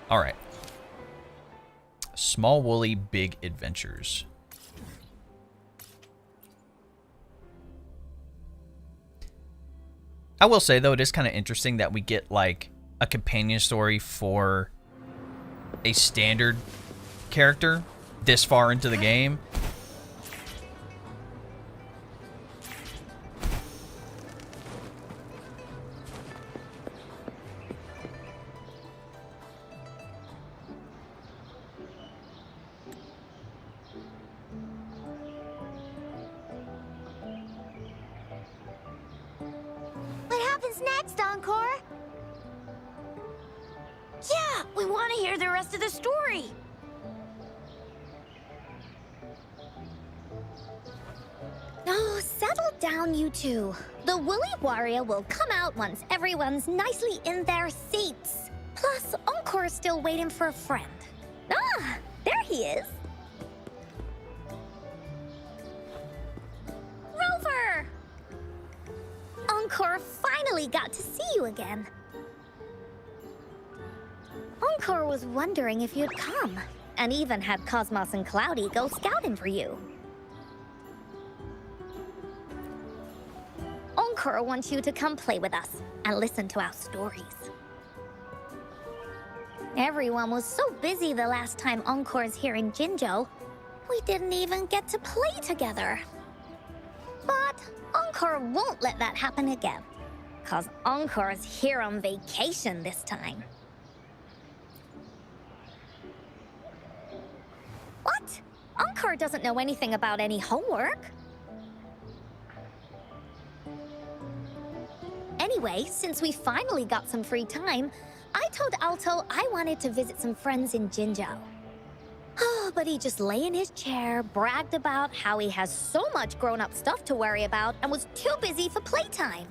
All right. Small Woolly Big Adventures. I will say, though, it is kind of interesting that we get, like, a companion story for a standard character this far into the game. What happens next, Encore? Yeah, we want to hear the rest of the story. Oh, settle down, you two. The Woolly Warrior will come out once everyone's nicely in their seats. Plus, Encore's still waiting for a friend. Ah, there he is. Rover! Encore finally got to see you again. Encore was wondering if you'd come, and even had Cosmos and Cloudy go scouting for you. Encore wants you to come play with us and listen to our stories. Everyone was so busy the last time Encore's here in Jinzhou, we didn't even get to play together. But Encore won't let that happen again, 'cause Encore's here on vacation this time. What? Encore doesn't know anything about any homework. Anyway, since we finally got some free time, I told Alto I wanted to visit some friends in Jinzhou. Oh, but he just lay in his chair, bragged about how he has so much grown-up stuff to worry about, and was too busy for playtime.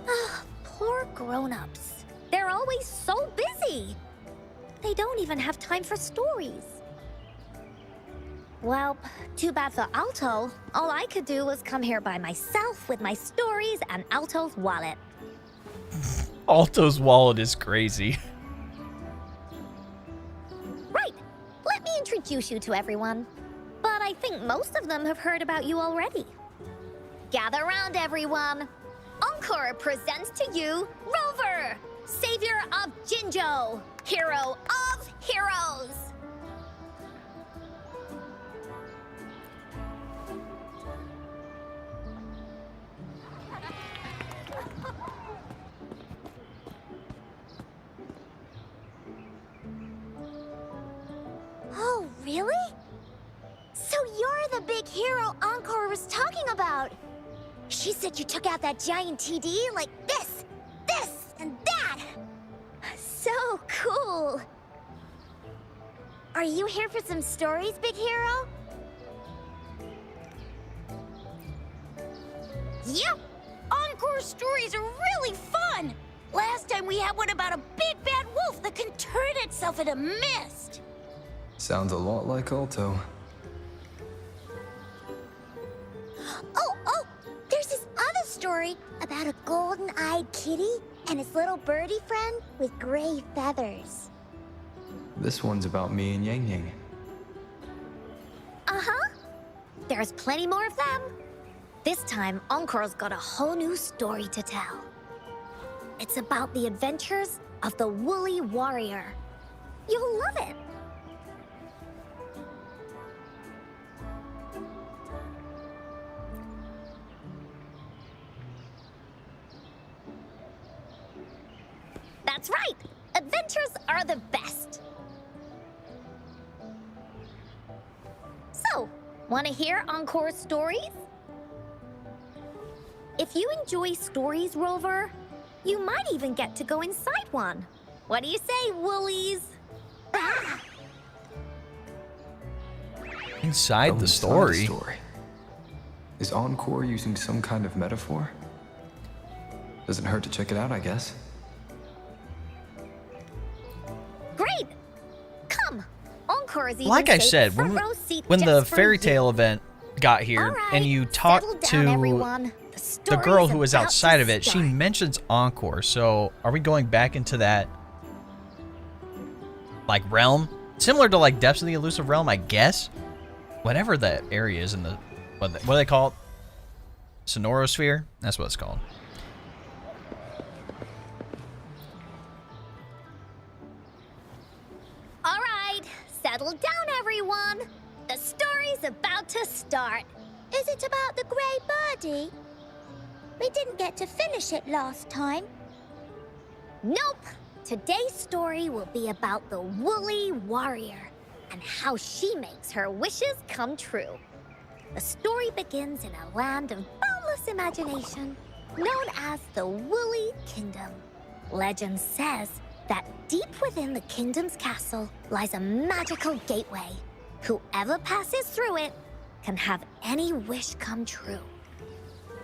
Ah, poor grown-ups. They're always so busy. They don't even have time for stories. Well, too bad for Alto. All I could do was come here by myself with my stories and Alto's wallet. Alto's wallet is crazy. Right. Let me introduce you to everyone. But I think most of them have heard about you already. Gather around, everyone. Encore presents to you Rover, savior of Jinzhou, hero of heroes. Oh, really? So you're the big hero Encore was talking about. She said you took out that giant TD like this, and that. So cool. Are you here for some stories, big hero? Yep. Encore stories are really fun. Last time we had one about a big bad wolf that can turn itself into mist. Sounds a lot like Alto. Oh, there's this other story about a golden-eyed kitty and his little birdie friend with gray feathers. This one's about me and Yang Yang. Uh-huh. There's plenty more of them. This time, Encore's got a whole new story to tell. It's about the adventures of the Woolly Warrior. You'll love it. That's right! Adventures are the best! So, want to hear Encore's stories? If you enjoy stories, Rover, you might even get to go inside one. What do you say, Woolies? Ah! Inside the Inside story. Is Encore using some kind of metaphor? Doesn't hurt to check it out, I guess. Great! Come! Encore is even Like I saved said, front row seat when the just for fairy you. tale event got here All right, and you settle talked down, to everyone. The the girl who was outside of it, she mentions Encore. So are we going back into that like realm? Similar to like Depths of the Elusive Realm, I guess. Whatever that area is in the what do they call it? Sonorosphere? That's what it's called. All right, settle down, everyone. The story's about to start. Is it about the Grey Birdie? We didn't get to finish it last time. Nope. Today's story will be about the Woolly Warrior and how she makes her wishes come true. The story begins in a land of boundless imagination, known as the Woolly Kingdom. Legend says that deep within the kingdom's castle lies a magical gateway. Whoever passes through it can have any wish come true.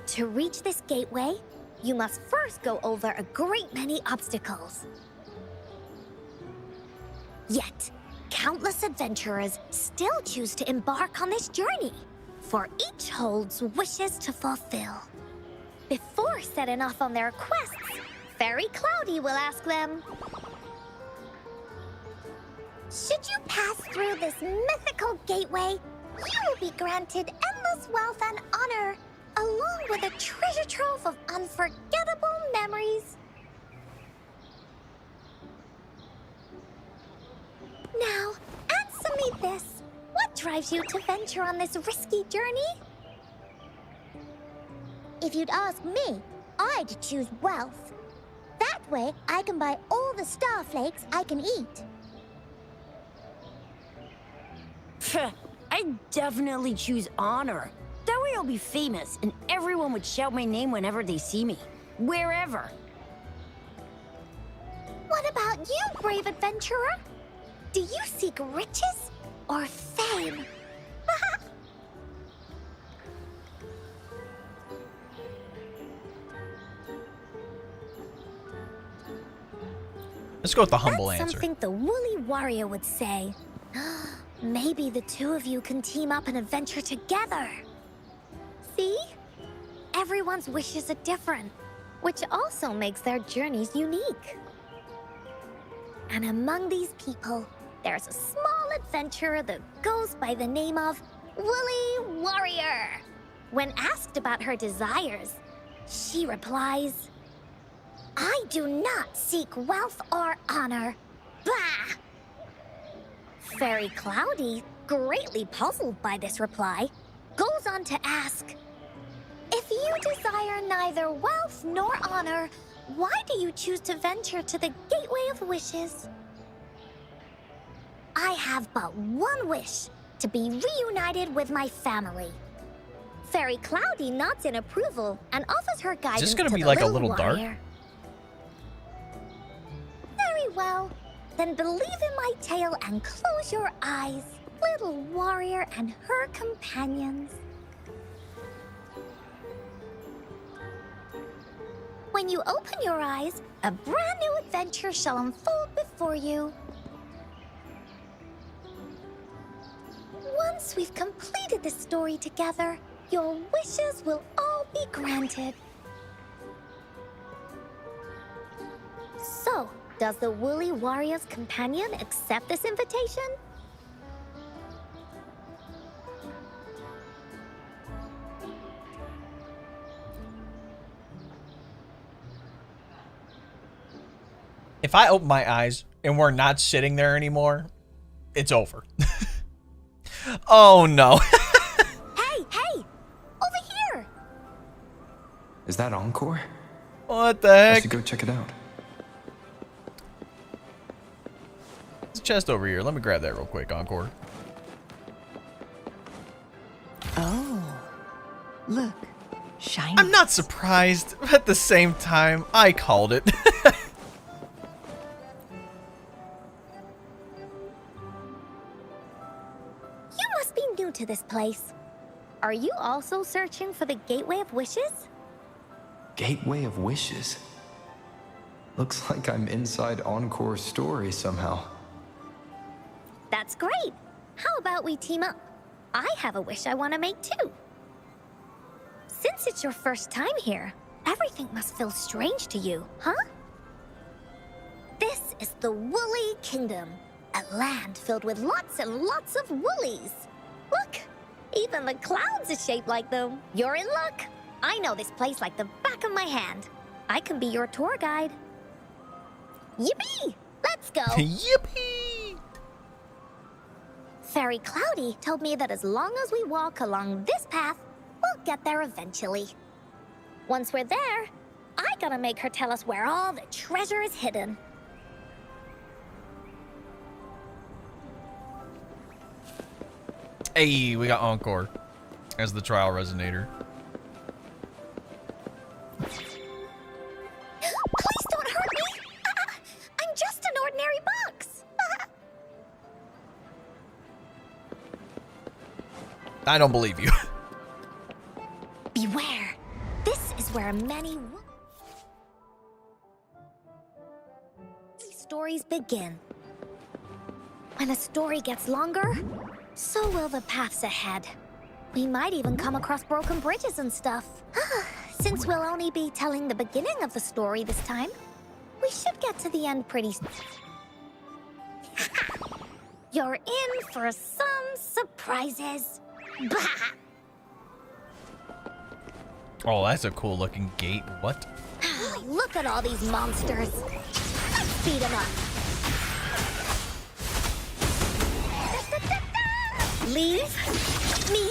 To reach this gateway, you must first go over a great many obstacles. Yet, countless adventurers still choose to embark on this journey, for each holds wishes to fulfill. Before setting off on their quests, Fairy Cloudy will ask them, should you pass through this mythical gateway, you will be granted endless wealth and honor, along with a treasure trove of unforgettable memories. Now, answer me this. What drives you to venture on this risky journey? If you'd ask me, I'd choose wealth. That way, I can buy all the starflakes I can eat. I'd definitely choose honor. That way I'll be famous, and everyone would shout my name whenever they see me. Wherever. What about you, brave adventurer? Do you seek riches or fame? Let's go with the humble That's answer. something the Woolly Warrior would say. Maybe the two of you can team up and adventure together. See? Everyone's wishes are different, which also makes their journeys unique. And among these people, there's a small adventurer that goes by the name of Woolly Warrior. When asked about her desires, she replies, I do not seek wealth or honor. Bah! Fairy Cloudy, greatly puzzled by this reply, goes on to ask, if you desire neither wealth nor honor, why do you choose to venture to the Gateway of Wishes? I have but one wish, to be reunited with my family. Fairy Cloudy nods in approval and offers her guidance Is this gonna to be the like a little little dark? warrior. Very well. Then believe in my tale and close your eyes, little warrior and her companions. When you open your eyes, a brand new adventure shall unfold before you. Once we've completed the story together, your wishes will all be granted. So, does the Woolly Warrior's companion accept this invitation? If I open my eyes and we're not sitting there anymore, it's over. Oh no. Hey, over here! Is that Encore? What the I heck? should go check it out. There's a chest over here. Let me grab that real quick, Encore. Oh, look, shiny. I'm not surprised, but at the same time, I called it. You must be new to this place. Are you also searching for the Gateway of Wishes? Gateway of Wishes. Looks like I'm inside Encore's story somehow. That's great. How about we team up? I have a wish I want to make too. Since Since it's your first time here, everything must feel strange to you, huh? This is the Woolly Kingdom, a land filled with lots and lots of woolies. Look, even the clouds are shaped like them. You're in luck. I know this place like the back of my hand. I can be your tour guide. Yippee! Let's go! Yippee! Fairy Cloudy told me that as long as we walk along this path, we'll get there eventually. Once we're there, I gotta make her tell us where all the treasure is hidden. Hey, we got Encore as the trial resonator. Please don't hurt me! I'm just an ordinary box! I don't believe you. Beware! This is where many stories begin. When a story gets longer, so will the paths ahead. We might even come across broken bridges and stuff. Since we'll only be telling the beginning of the story this time, we should get to the end pretty soon. You're in for some surprises. Bah! Oh, that's a cool looking gate. What? Look at all these monsters. Let's beat them up. Leave me.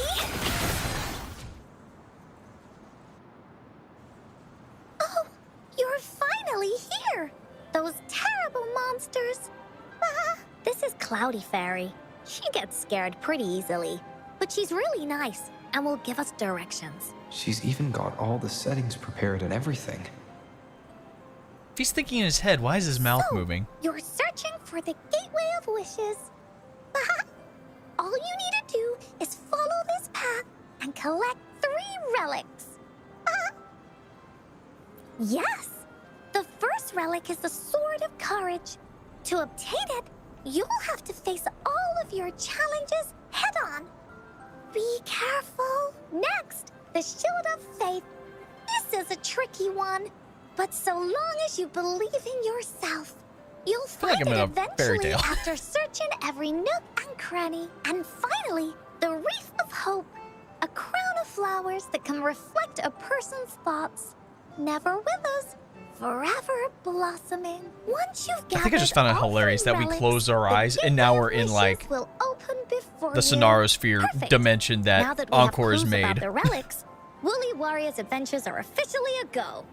Oh, you're finally here. Those terrible monsters. This is Cloudy Fairy. She gets scared pretty easily, but she's really nice and will give us directions. She's even got all the settings prepared and everything. If he's thinking in his head, why is his mouth So, moving? You're searching for the Gateway of Wishes. All you need to do is follow this path and collect 3 relics. Yes! The first relic is the Sword of Courage. To obtain it, you'll have to face all of your challenges head-on. Be careful. Next, the Shield of Faith. This is a tricky one, but so long as you believe in yourself, you'll feel like find I'm it in a fairy eventually tale. after searching every nook and cranny. And finally, the Wreath of Hope, a crown of flowers that can reflect a person's thoughts. Never withers, forever blossoming. Once you've gathered I think I just found it all hilarious 3 that we relics, closed our the eyes and now Gateway we're of in Wishes like will open before the you. Sonarosphere Perfect. dimension Now that we have Encore has clues about made. the relics, Woolly Warrior's adventures are officially a go.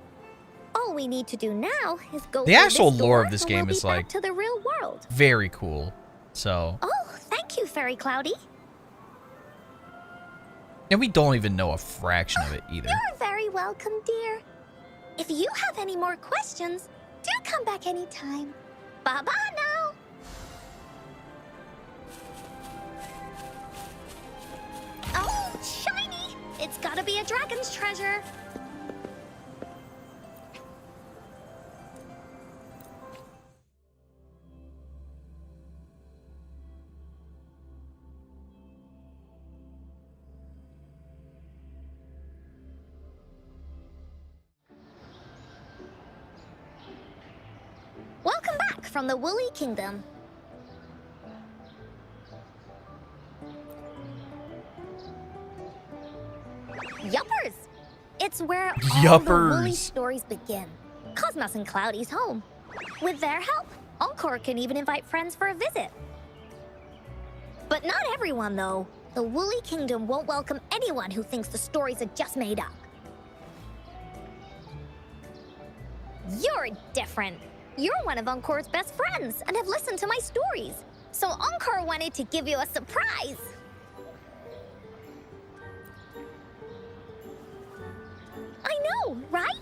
All we need to do now is go The through actual this lore door of this and game we'll is be back like to the real world. very cool. So, Oh, thank you, Fairy Cloudy. and we don't even know a fraction of it either. You're very welcome, dear. If you have any more questions, do come back anytime. Bye-bye now. Oh, shiny! It's gotta be a dragon's treasure. Welcome back from the Woolly Kingdom. Yuppers! It's where all the Woolly Yuppers. stories begin. Cosmos and Cloudy's home. With their help, Encore can even invite friends for a visit. But not everyone, though. The Woolly Kingdom won't welcome anyone who thinks the stories are just made up. You're different. You're one of Encore's best friends and have listened to my stories. So Encore wanted to give you a surprise. I know, right?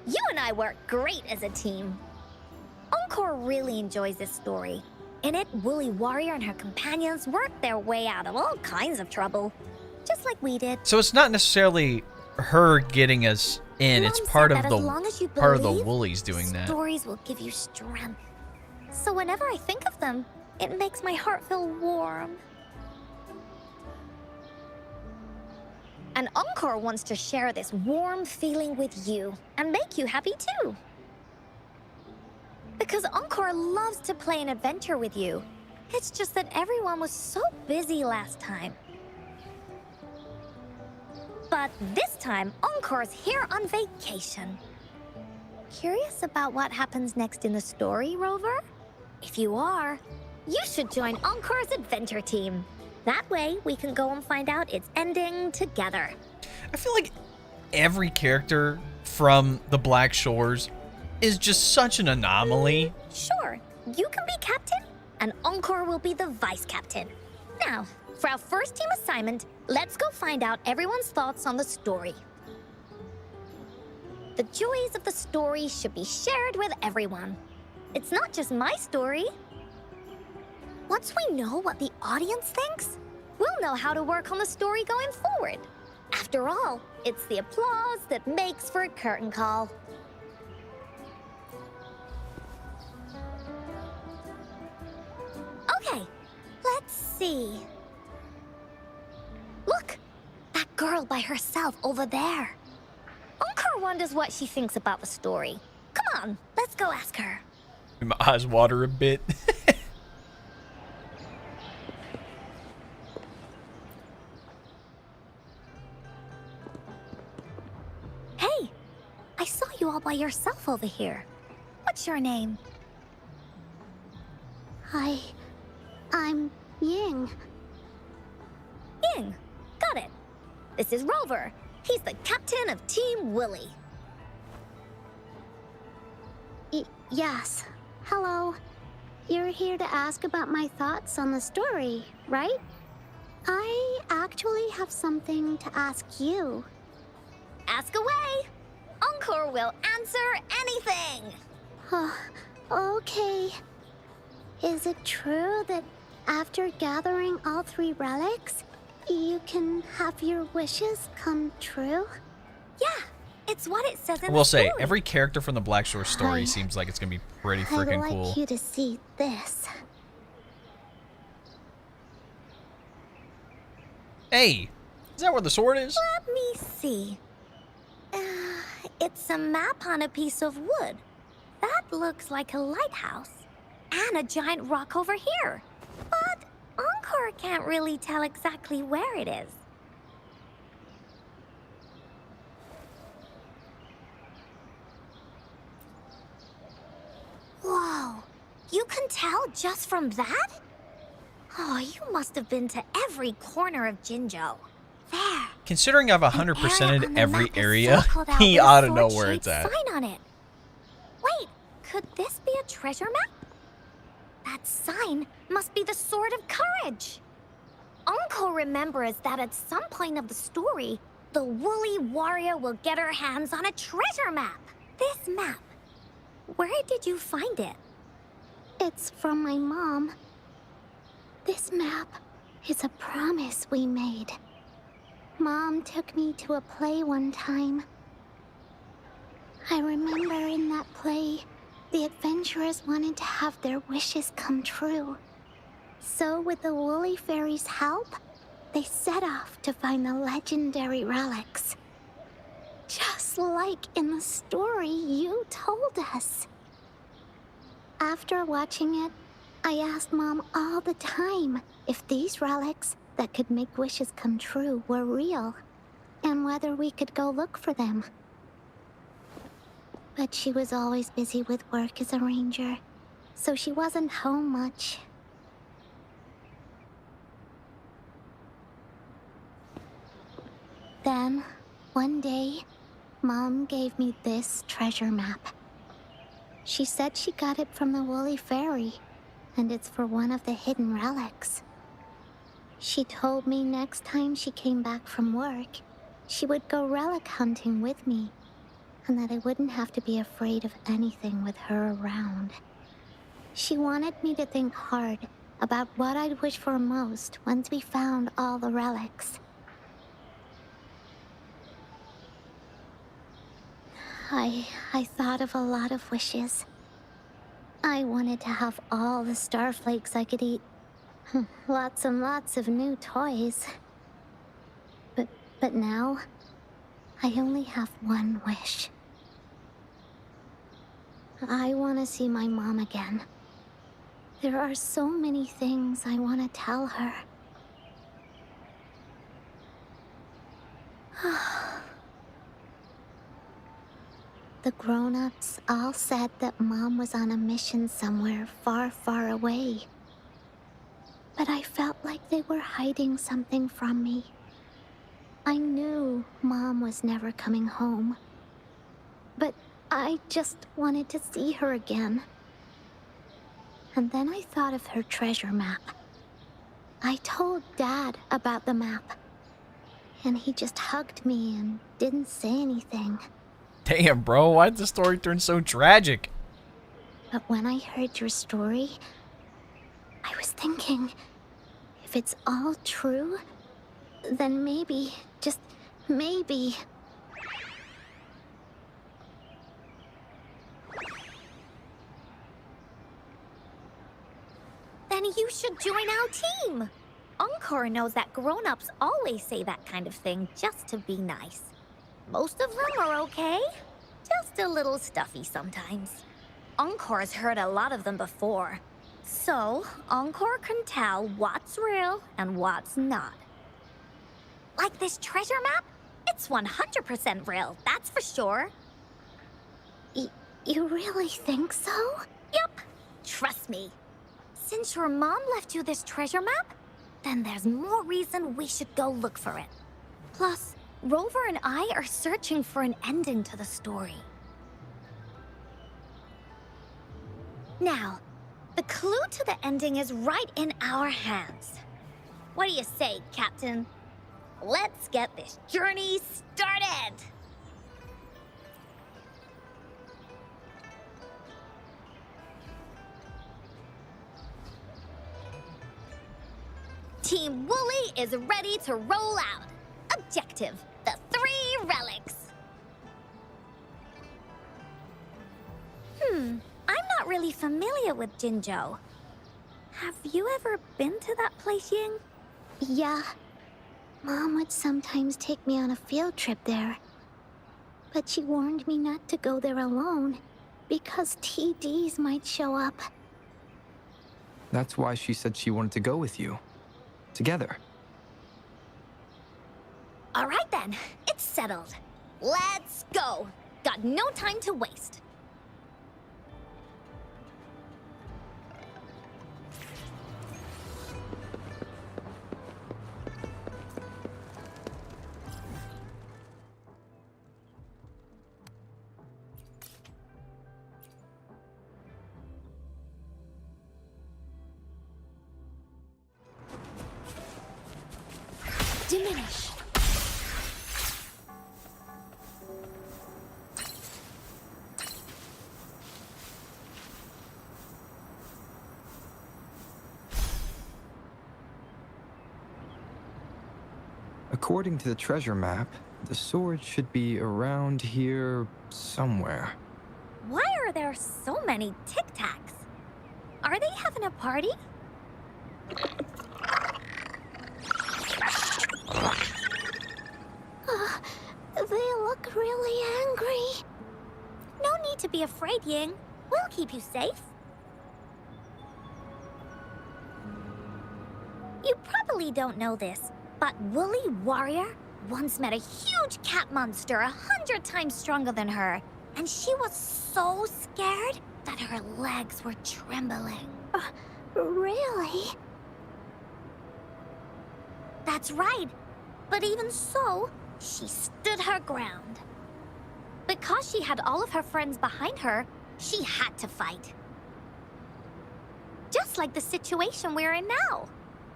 You and I work great as a team. Encore really enjoys this story. In it, Woolly Warrior and her companions work their way out of all kinds of trouble, just like we did. So it's not necessarily her getting us in. It's Mom part said of that the as long as you part of the believe, Woolies doing that. Stories will give you strength. So whenever I think of them, it makes my heart feel warm. And Encore wants to share this warm feeling with you and make you happy too. Because Encore loves to play an adventure with you. It's just that everyone was so busy last time. But this time, Encore's here on vacation. Curious about what happens next in the story, Rover? If you are, you should join Encore's adventure team. That way, we can go and find out its ending together. I feel like every character from the Black Shores is just such an anomaly. Sure, you can be captain, and Encore will be the vice captain. Now, for our first team assignment, let's go find out everyone's thoughts on the story. The joys of the story should be shared with everyone. It's not just my story. Once we know what the audience thinks, we'll know how to work on the story going forward. After all, it's the applause that makes for a curtain call. Okay, let's see. Look, that girl by herself over there. Encore wonders what she thinks about the story. Come on, let's go ask her. My eyes water a bit. Hey, I saw you all by yourself over here. What's your name? I'm Ying. Ying. Got it. This is Rover. He's the captain of Team Willy. Yes. Hello. You're here to ask about my thoughts on the story, right? I actually have something to ask you. Ask away. Encore will answer anything. Okay. Is it true that after gathering all 3 relics, you can have your wishes come true? Yeah, it's what it says in I the will say, story. every character from the Black Shore story Hi. seems like it's gonna be pretty I'd freaking like cool. you to see this. Hey, is that where the sword is? Let me see. It's a map on a piece of wood. That looks like a lighthouse. And a giant rock over here. But Encore can't really tell exactly where it is. Whoa, you can tell just from that? Oh, you must have been to every corner of Jinzhou. There. Considering I've An 100%ed area on the every map is area, circled out he with a ought to know where sword-shaped it's at. Sign on it. Wait, could this be a treasure map? That sign must be the Sword of Courage. Encore remembers that at some point of the story, the woolly warrior will get her hands on a treasure map. This map, where did you find it? It's from my mom. This map is a promise we made. Mom took me to a play one time. I remember in that play, the adventurers wanted to have their wishes come true. So with the Woolly Fairy's help, they set off to find the legendary relics. Just like in the story you told us. After watching it, I asked Mom all the time if these relics that could make wishes come true were real, and whether we could go look for them. But she was always busy with work as a ranger, so she wasn't home much. Then, one day, Mom gave me this treasure map. She said she got it from the Woolly Fairy, and it's for one of the hidden relics. She told me next time she came back from work, she would go relic hunting with me, and that I wouldn't have to be afraid of anything with her around. She wanted me to think hard about what I'd wish for most once we found all the relics. I thought of a lot of wishes. I wanted to have all the starflakes I could eat. Lots and lots of new toys. But But now, I only have one wish. I want to see my mom again. There are so many things I want to tell her. The grown-ups all said that Mom was on a mission somewhere far, far away. But I felt like they were hiding something from me. I knew Mom was never coming home. But I just wanted to see her again. And then I thought of her treasure map. I told Dad about the map. And he just hugged me and didn't say anything. Damn, bro, why'd the story turn so tragic? But when I heard your story, I was thinking, if it's all true, then maybe, just maybe... Then you should join our team. Encore knows that grown-ups always say that kind of thing just to be nice. Most of them are okay, just a little stuffy sometimes. Encore's heard a lot of them before. So, Encore can tell what's real and what's not. Like this treasure map? It's 100% real, that's for sure. You really think so? Yup, trust me. Since your mom left you this treasure map, then there's more reason we should go look for it. Plus, Rover and I are searching for an ending to the story. Now, the clue to the ending is right in our hands. What do you say, Captain? Let's get this journey started! Team Wooly is ready to roll out. Objective, the 3 relics. I'm not really familiar with Jinzhou. Have you ever been to that place, Ying? Yeah. Mom would sometimes take me on a field trip there. But she warned me not to go there alone, because TDs might show up. That's why she said she wanted to go with you. Together. All right then, it's settled. Let's go. Got no time to waste. Diminish. According to the treasure map, the sword should be around here somewhere. Why are there so many Tic Tacs? Are they having a party? They look really angry. No need to be afraid, Ying. We'll keep you safe. You probably don't know this, but Woolly Warrior once met a huge cat monster 100 times stronger than her, and she was so scared that her legs were trembling. Really? That's right. But even so, she stood her ground. Because she had all of her friends behind her, she had to fight. Just like the situation we're in now.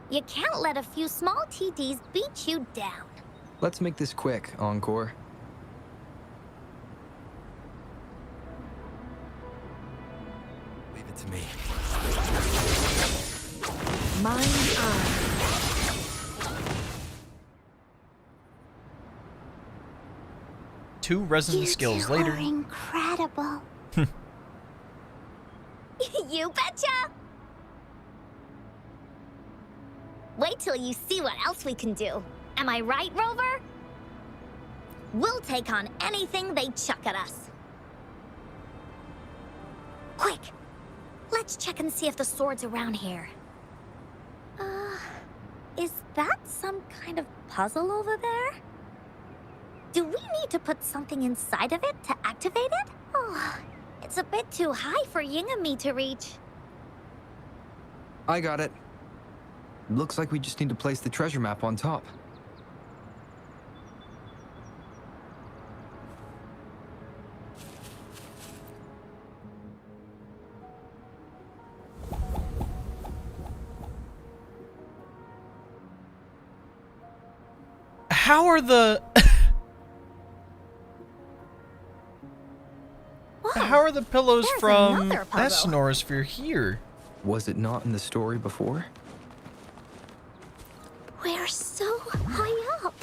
You can't let a few small TDs beat you down. Let's make this quick, Encore. Leave it to me. Mine eye. Two resin You skills two later. are incredible. You betcha! Wait till you see what else we can do. Am I right, Rover? We'll take on anything they chuck at us. Quick! Let's check and see if the sword's around here. Is that some kind of puzzle over there? Do we need to put something inside of it to activate it? Oh, it's a bit too high for Ying and me to reach. I got it. Looks like we just need to place the treasure map on top. How are the How are the pillows There's from another puzzle. Esnorosphere here? Was it not in the story before? We're so high up.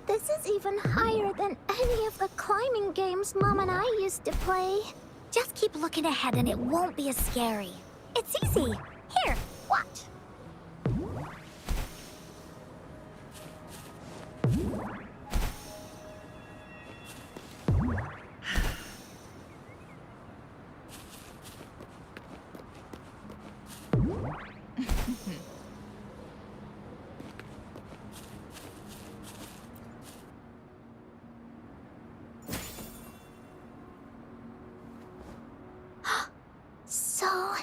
This is even higher than any of the climbing games Mom and I used to play. Just keep looking ahead and it won't be as scary. It's easy. Here, watch. So,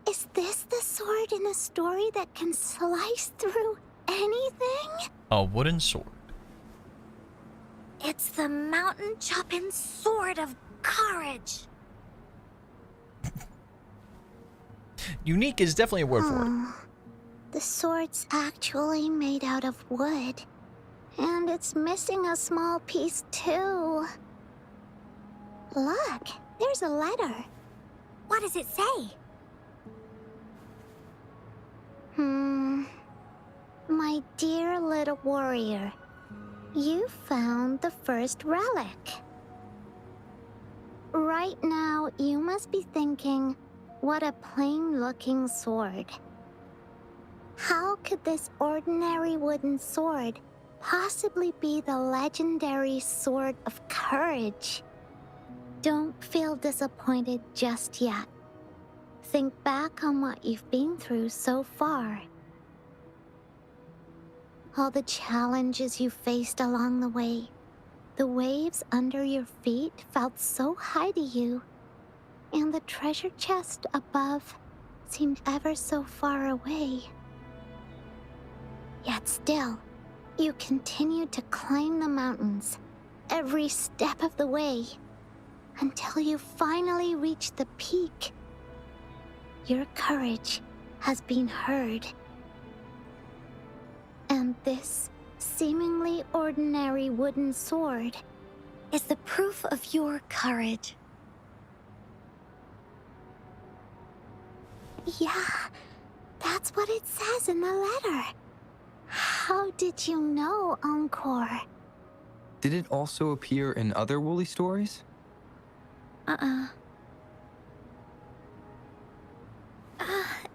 is this the sword in the story that can slice through anything? A wooden sword. It's the mountain chopping sword of courage. Unique is definitely a word for it. Oh, the sword's actually made out of wood. And it's missing a small piece too. Look, there's a letter. What does it say? My dear little warrior, you found the first relic. Right now, you must be thinking, what a plain-looking sword. How could this ordinary wooden sword possibly be the legendary sword of courage? Don't feel disappointed just yet. Think back on what you've been through so far. All the challenges you faced along the way. The waves under your feet felt so high to you. And the treasure chest above seemed ever so far away. Yet still, you continued to climb the mountains, every step of the way, until you finally reached the peak. Your courage has been heard. And this seemingly ordinary wooden sword Is the proof of your courage. Yeah, that's what it says in the letter. How did you know, Encore? Did it also appear in other Wooly stories?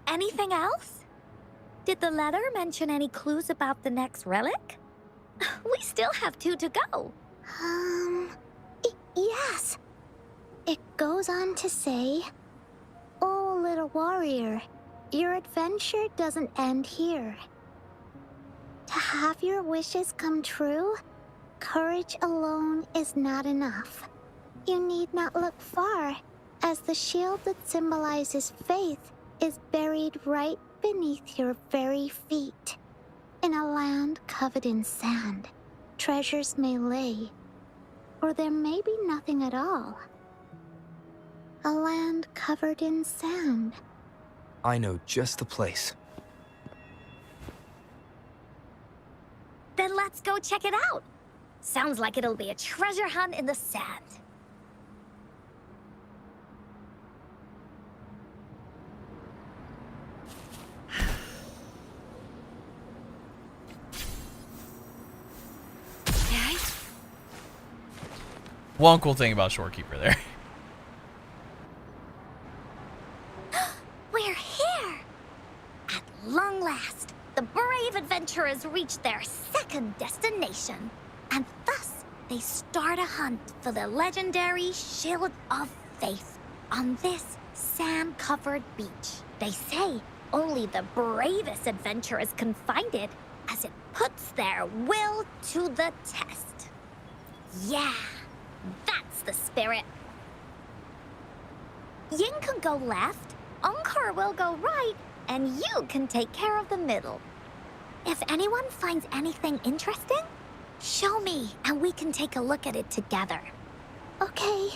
Anything else? Did the letter mention any clues about the next relic? We still have 2 to go. Yes. It goes on to say, "Oh, little warrior, your adventure doesn't end here. To have your wishes come true, courage alone is not enough. You need not look far, as the shield that symbolizes faith is buried right beneath your very feet. In a land covered in sand, treasures may lay, or there may be nothing at all. A land covered in sand." I know just the place. Then let's go check it out. Sounds like it'll be a treasure hunt in the sand. One cool thing about Shorekeeper there. We're here! At long last, the brave adventurers reached their second destination, and thus they start a hunt for the legendary Shield of Faith on this sand-covered beach. They say only the bravest adventurers can find it, as it puts their will to the test. Yeah, that's the spirit. Yin can go left, Encore will go right, and you can take care of the middle. If anyone finds anything interesting, show me and we can take a look at it together. Okay.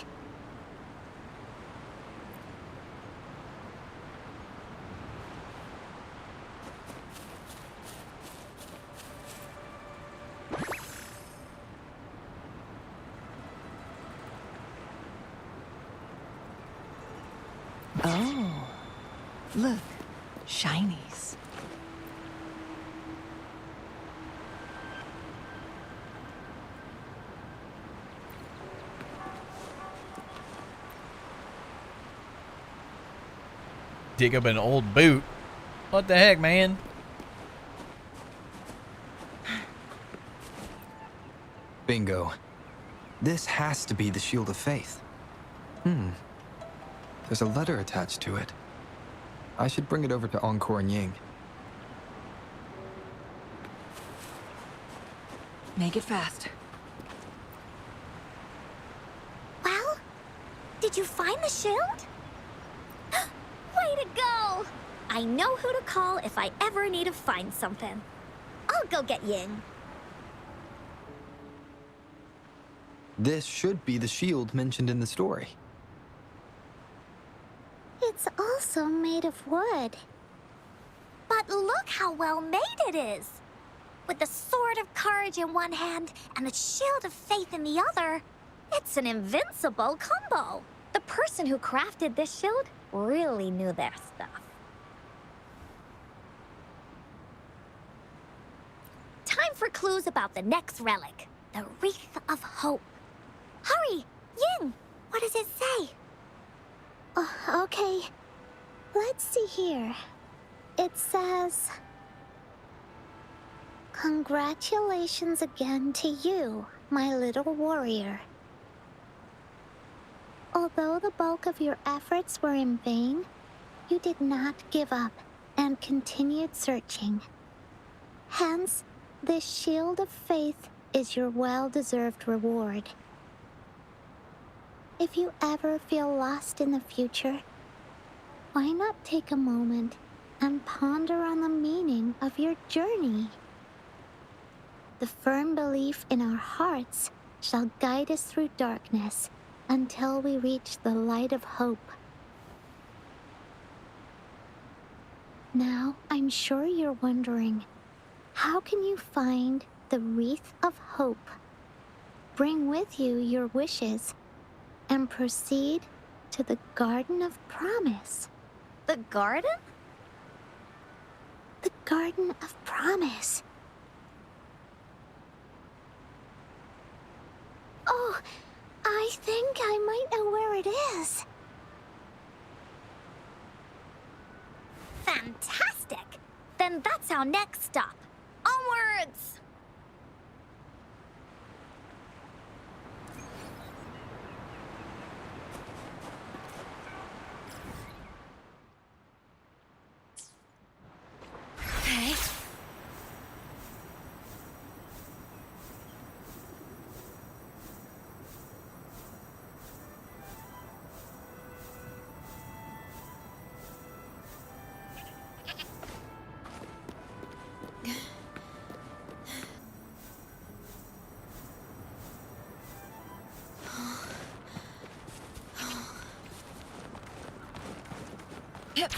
Oh, look, shinies. Dig up an old boot. What the heck, man? Bingo. This has to be the Shield of Faith. There's a letter attached to it. I should bring it over to Encore and Ying. Make it fast. Well, did you find the shield? Way to go! I know who to call if I ever need to find something. I'll go get Ying. This should be the shield mentioned in the story. It's also made of wood. But look how well made it is! With the Sword of Courage in one hand and the Shield of Faith in the other, it's an invincible combo. The person who crafted this shield really knew their stuff. Time for clues about the next relic, the Wreath of Hope. Hurry! Ying! What does it say? Okay. Let's see here. It says... Congratulations again to you, my little warrior. Although the bulk of your efforts were in vain, you did not give up and continued searching. Hence, this Shield of Faith is your well-deserved reward. If you ever feel lost in the future, why not take a moment and ponder on the meaning of your journey? The firm belief in our hearts shall guide us through darkness until we reach the light of hope. Now, I'm sure you're wondering, how can you find the Wreath of Hope? Bring with you your wishes and proceed to the Garden of Promise. The garden? The Garden of Promise. Oh, I think I might know where it is. Fantastic! Then that's our next stop. Onwards! Okay. Yep.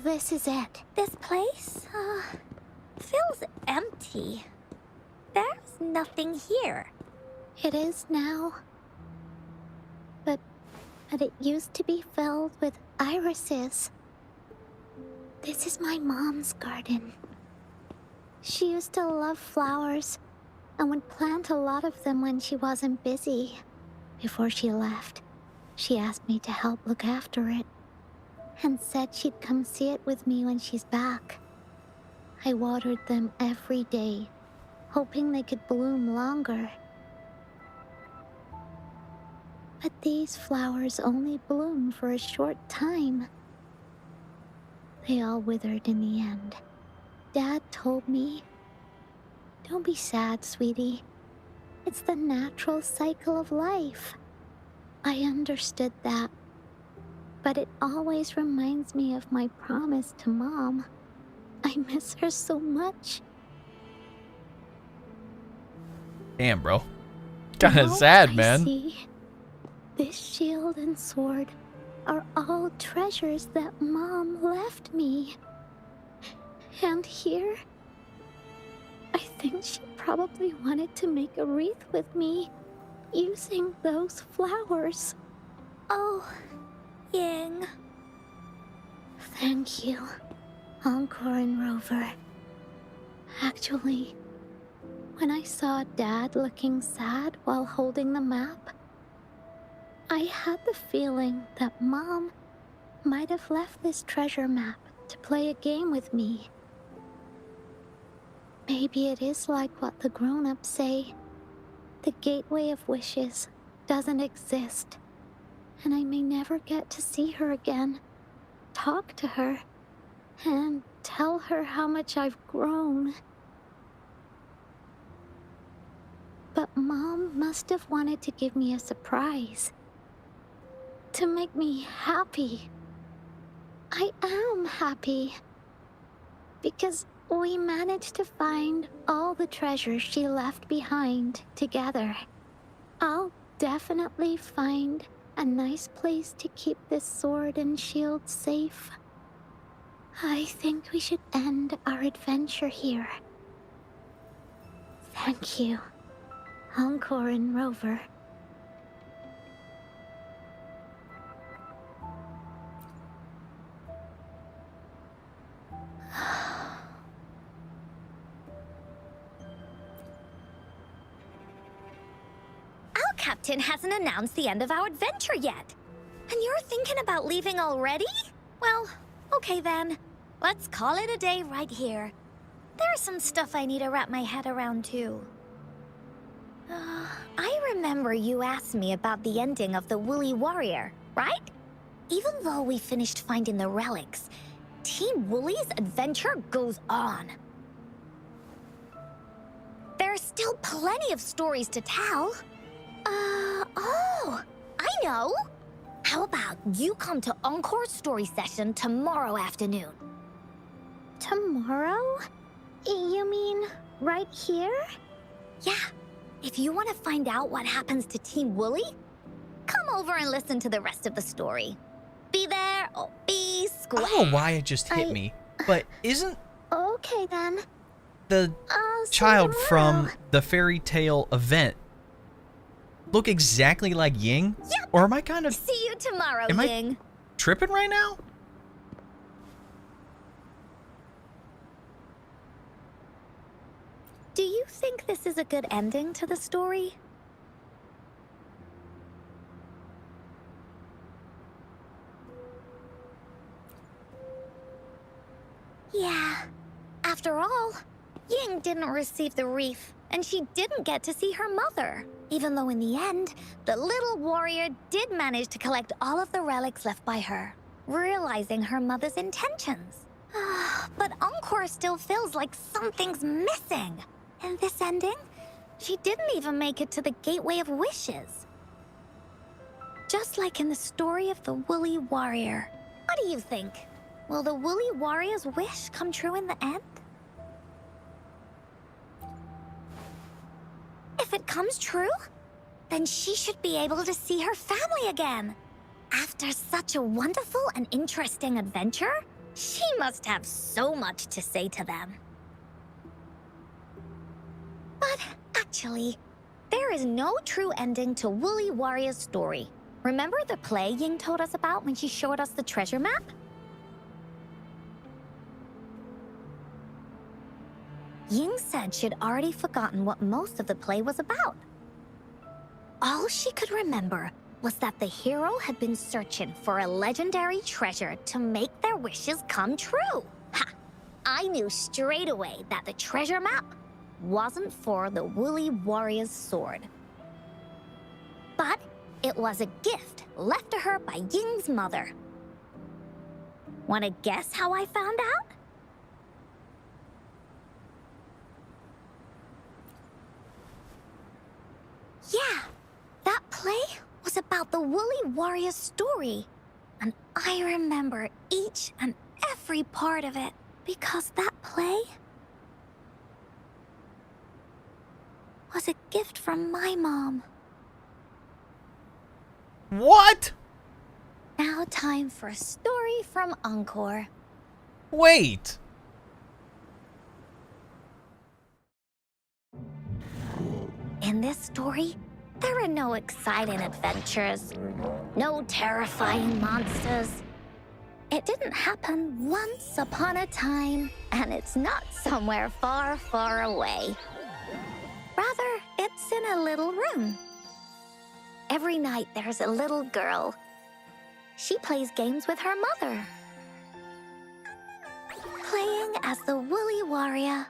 This is it. This place, feels empty. There's nothing here. It is now. But it used to be filled with irises. This is my mom's garden. She used to love flowers and would plant a lot of them when she wasn't busy. Before she left, she asked me to help look after it, and said she'd come see it with me when she's back. I watered them every day, hoping they could bloom longer. But these flowers only bloom for a short time. They all withered in the end. Dad told me, "Don't be sad, sweetie. It's the natural cycle of life." I understood that, but it always reminds me of my promise to Mom. I miss her so much. Damn, bro. Kinda Now sad, I man. see. This shield and sword are all treasures that Mom left me. And here, I think she probably wanted to make a wreath with me using those flowers. Oh, Ying. Thank you, Encore and Rover. Actually, when I saw Dad looking sad while holding the map, I had the feeling that Mom might have left this treasure map to play a game with me. Maybe it is like what the grown-ups say. The Gateway of Wishes doesn't exist, and I may never get to see her again, talk to her, and tell her how much I've grown. But Mom must have wanted to give me a surprise. To make me happy. I am happy. Because we managed to find all the treasures she left behind together. I'll definitely find a nice place to keep this sword and shield safe. I think we should end our adventure here. Thank you, Encore and Rover. Our captain hasn't announced the end of our adventure yet. And you're thinking about leaving already? Well, okay then. Let's call it a day right here. There's some stuff I need to wrap my head around too. I remember you asked me about the ending of the Woolly Warrior, right? Even though we finished finding the relics, Team Woolly's adventure goes on. There are still plenty of stories to tell. Oh, I know! How about you come to Encore's story session tomorrow afternoon? Tomorrow? You mean right here? Yeah, if you want to find out what happens to Team Woolly, come over and listen to the rest of the story. Be there or be square. I don't know why it just hit me, but isn't Okay then. the I'll see child you from tomorrow. the fairy tale event look exactly like Ying? Yep. Or am I kind of See you tomorrow, Am I- Ying. tripping right now? Do you think this is a good ending to the story? Yeah. After all, Ying didn't receive the wreath, and she didn't get to see her mother. Even though in the end, the little warrior did manage to collect all of the relics left by her, realizing her mother's intentions. But Encore still feels like something's missing. In this ending, she didn't even make it to the Gateway of Wishes. Just like in the story of the Woolly Warrior. What do you think? Will the Woolly Warrior's wish come true in the end? If it comes true, then she should be able to see her family again. After such a wonderful and interesting adventure, she must have so much to say to them. But actually, there is no true ending to Woolly Warrior's story. Remember the play Ying told us about when she showed us the treasure map? Ying said she'd already forgotten what most of the play was about. All she could remember was that the hero had been searching for a legendary treasure to make their wishes come true. Ha! I knew straight away that the treasure map wasn't for the woolly warrior's sword. But it was a gift left to her by Ying's mother. Wanna guess how I found out? Yeah, that play was about the woolly warrior's story. And I remember each and every part of it because that play was a gift from my mom. What? Now time for a story from Encore. Wait. In this story, there are no exciting adventures, no terrifying monsters. It didn't happen once upon a time, and it's not somewhere far, far away. Rather, it's in a little room. Every night there's a little girl. She plays games with her mother, playing as the woolly warrior.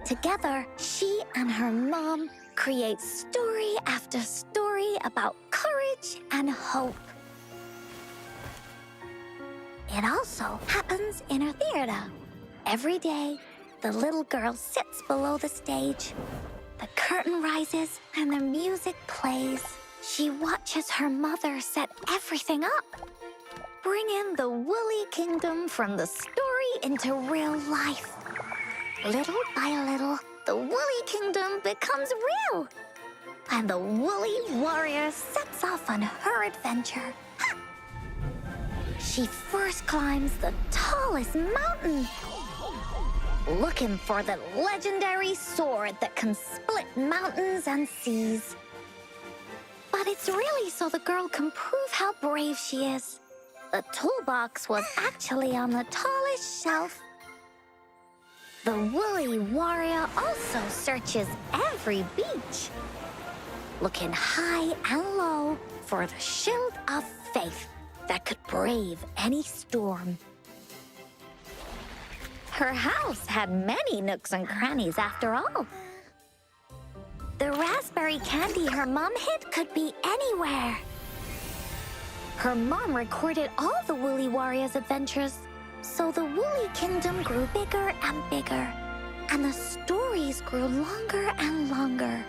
Together, she and her mom create story after story about courage and hope. It also happens in her theater. Every day, the little girl sits below the stage. The curtain rises and the music plays. She watches her mother set everything up, bringing the woolly kingdom from the story into real life. Little by little, the woolly kingdom becomes real, and the woolly warrior sets off on her adventure. She first climbs the tallest mountain, looking for the legendary sword that can split mountains and seas. But it's really so the girl can prove how brave she is. The toolbox was actually on the tallest shelf. The woolly warrior also searches every beach, looking high and low for the shield of faith that could brave any storm. Her house had many nooks and crannies after all. The raspberry candy her mom hid could be anywhere. Her mom recorded all the woolly warrior's adventures, so the woolly kingdom grew bigger and bigger, and the stories grew longer and longer.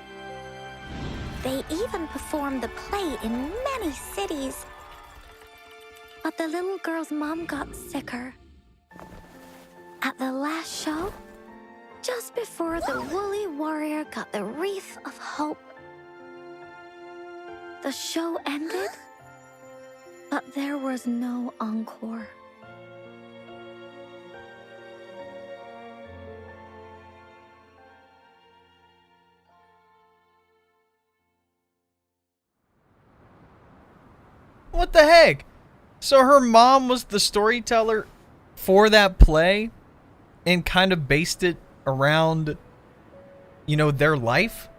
They even performed the play in many cities. But the little girl's mom got sicker. At the last show, just before the woolly warrior got the wreath of hope, the show ended, but there was no encore. What the heck? So her mom was the storyteller for that play and kind of based it around, you know, their life?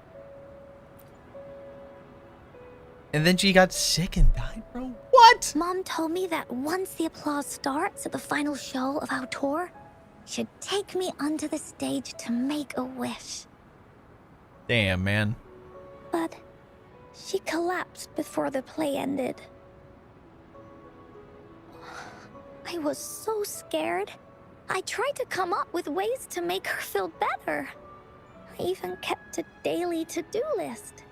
And then she got sick and died, bro? What? Mom told me that once the applause starts at the final show of our tour, she'd take me onto the stage to make a wish. Damn, man. But she collapsed before the play ended. I was so scared. I tried to come up with ways to make her feel better. I even kept a daily to-do list.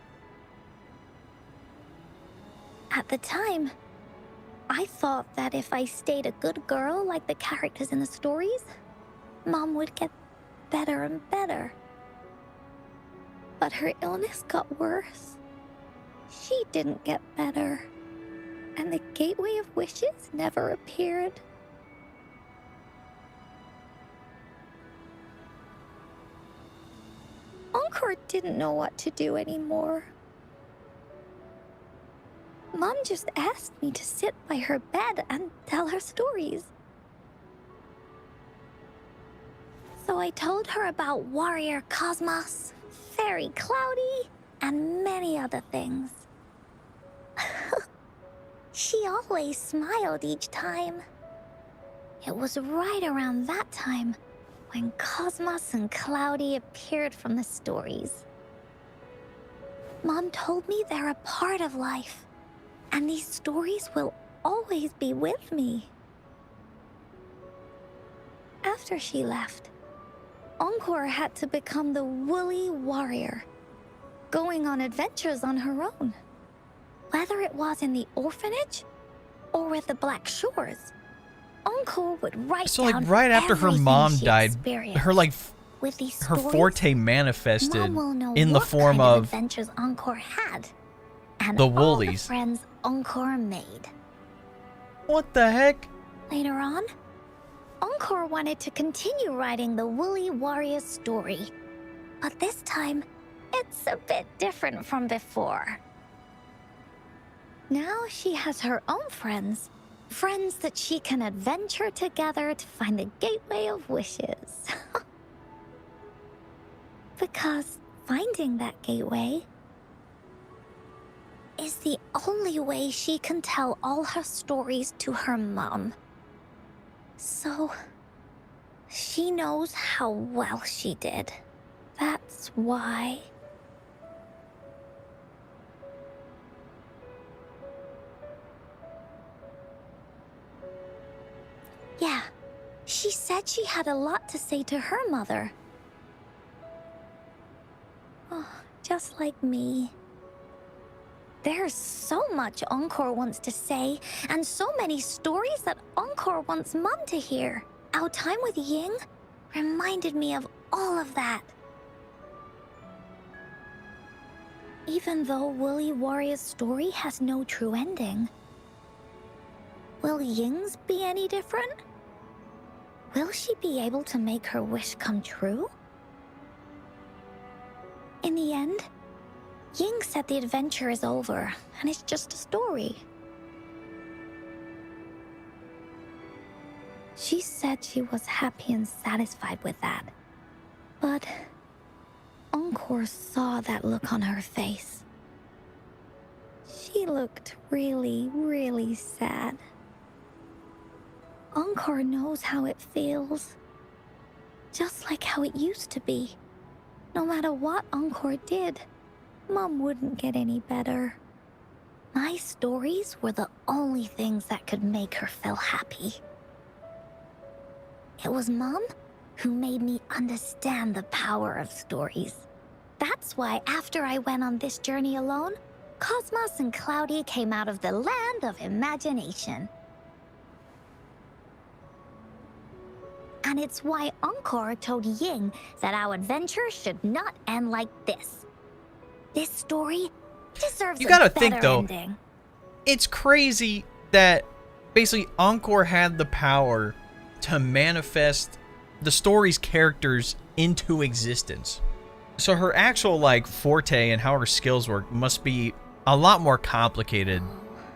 At the time, I thought that if I stayed a good girl like the characters in the stories, Mom would get better and better. But her illness got worse. She didn't get better, and the Gateway of Wishes never appeared. Encore didn't know what to do anymore. Mom just asked me to sit by her bed and tell her stories. So So I told her about Warrior Cosmos, Fairy Cloudy, and many other things. She always smiled each time. It was right around that time when Cosmos and Cloudy appeared from the stories. Mom told me they're a part of life, and these stories will always be with me. After she left, Encore had to become the woolly warrior, going on adventures on her own. Whether it was in the orphanage or with the Black Shores, Encore would write So, like, down right after her everything mom she died, experienced. her, like, With these her stories, forte manifested Mom will know in the what form kind of of adventures Encore had, and the all the Woolies. friends Encore made. What the heck? Later on, Encore wanted to continue writing the Woolly Warrior story, but this time, it's a bit different from before. Now she has her own friends, friends that she can adventure together to find the Gateway of Wishes. Because finding that gateway is the only way she can tell all her stories to her mom. So, she knows how well she did. That's why. Yeah, she said she had a lot to say to her mother. Oh, just like me. There's so much Encore wants to say, and so many stories that Encore wants Mom to hear. Our time with Ying reminded me of all of that. Even though Woolly Warrior's story has no true ending, will Ying's be any different? Will she be able to make her wish come true? In the end, Ying said the adventure is over, and it's just a story. She said she was happy and satisfied with that. But Encore saw that look on her face. She looked really, really sad. Encore knows how it feels. Just like how it used to be. No matter what Encore did, Mom wouldn't get any better. My stories were the only things that could make her feel happy. It was Mom who made me understand the power of stories. That's why after I went on this journey alone, Cosmos and Cloudy came out of the land of imagination. And it's why Encore told Ying that our adventure should not end like this. This story deserves You gotta a better think, though, ending. it's crazy that basically Encore had the power to manifest the story's characters into existence. So her actual, like, forte and how her skills work must be a lot more complicated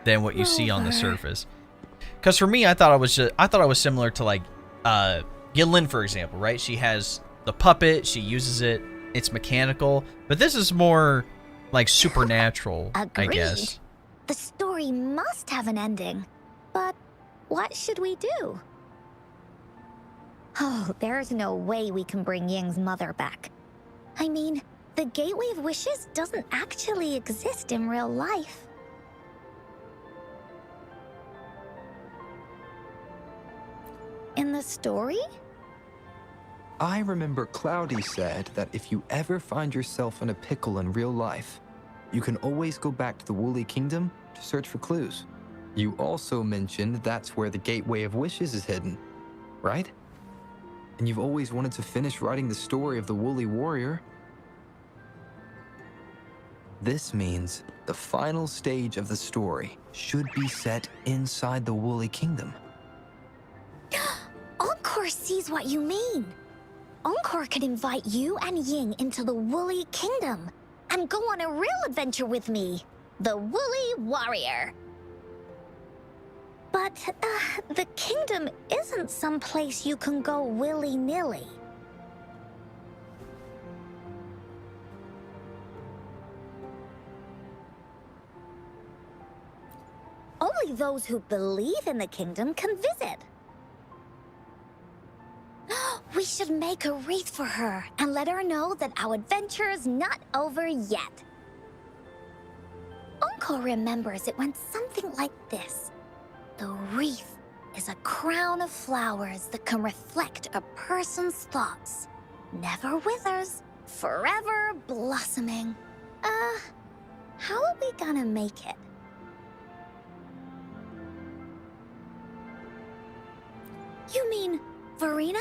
than what you see on the surface. Because for me, I thought it was similar to, like, Gillian, for example, right? She has the puppet, she uses it, it's mechanical, but this is more like supernatural, I guess. The story must have an ending. But what should we do? Oh, there's no way we can bring Ying's mother back. I mean, the Gateway of Wishes doesn't actually exist in real life. In the story? I remember Cloudy said that if you ever find yourself in a pickle in real life, you can always go back to the Woolly Kingdom to search for clues. You also mentioned that's where the Gateway of Wishes is hidden, right? And you've always wanted to finish writing the story of the Woolly Warrior. This means the final stage of the story should be set inside the Woolly Kingdom. Encore sees what you mean. Encore could invite you and Ying into the Woolly Kingdom and go on a real adventure with me, the Woolly Warrior. But the kingdom isn't some place you can go willy-nilly. those who believe in the kingdom can visit. We should make a wreath for her and let her know that our adventure is not over yet. Encore remembers it went something like this. The wreath is a crown of flowers that can reflect a person's thoughts. Never withers, forever blossoming. How are we gonna make it? You mean Verena?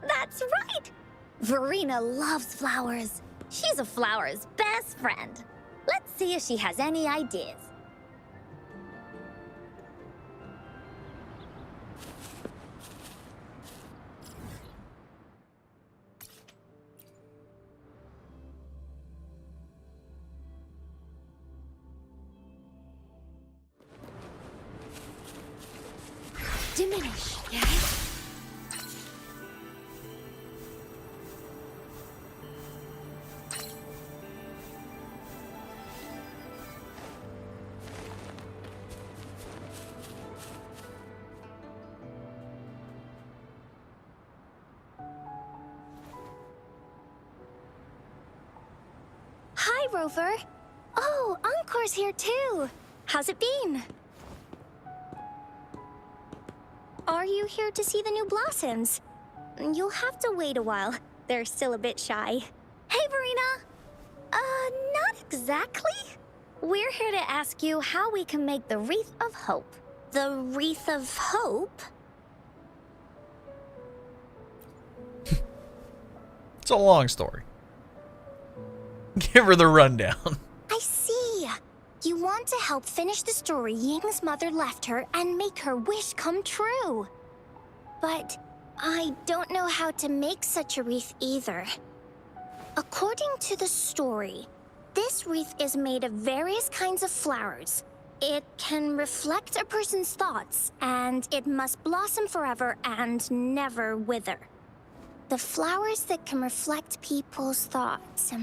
That's right! Verena loves flowers. She's a flower's best friend. Let's see if she has any ideas. Diminish, yes? Hi, Rover. Oh, Encore's here too. How's it been? Are you here to see the new blossoms? You'll have to wait a while. They're still a bit shy. Hey, Verena! Not exactly. We're here to ask you how we can make the Wreath of Hope. The Wreath of Hope? It's a long story. Give her the rundown. I see. You want to help finish the story Ying's mother left her and make her wish come true. But I don't know how to make such a wreath either. According to the story, this wreath is made of various kinds of flowers. It can reflect a person's thoughts, and it must blossom forever and never wither. The flowers that can reflect people's thoughts,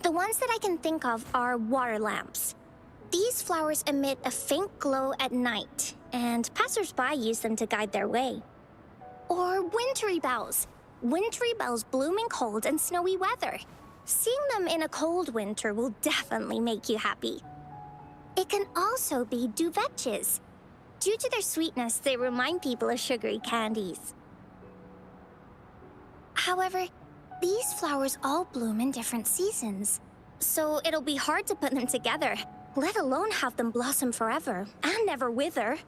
the ones that I can think of are water lamps. These flowers emit a faint glow at night, and passersby use them to guide their way. Or wintry bells. Wintry bells bloom in cold and snowy weather. Seeing them in a cold winter will definitely make you happy. It can also be duvetches. Due to their sweetness, they remind people of sugary candies. However, these flowers all bloom in different seasons, so it'll be hard to put them together, let alone have them blossom forever and never wither.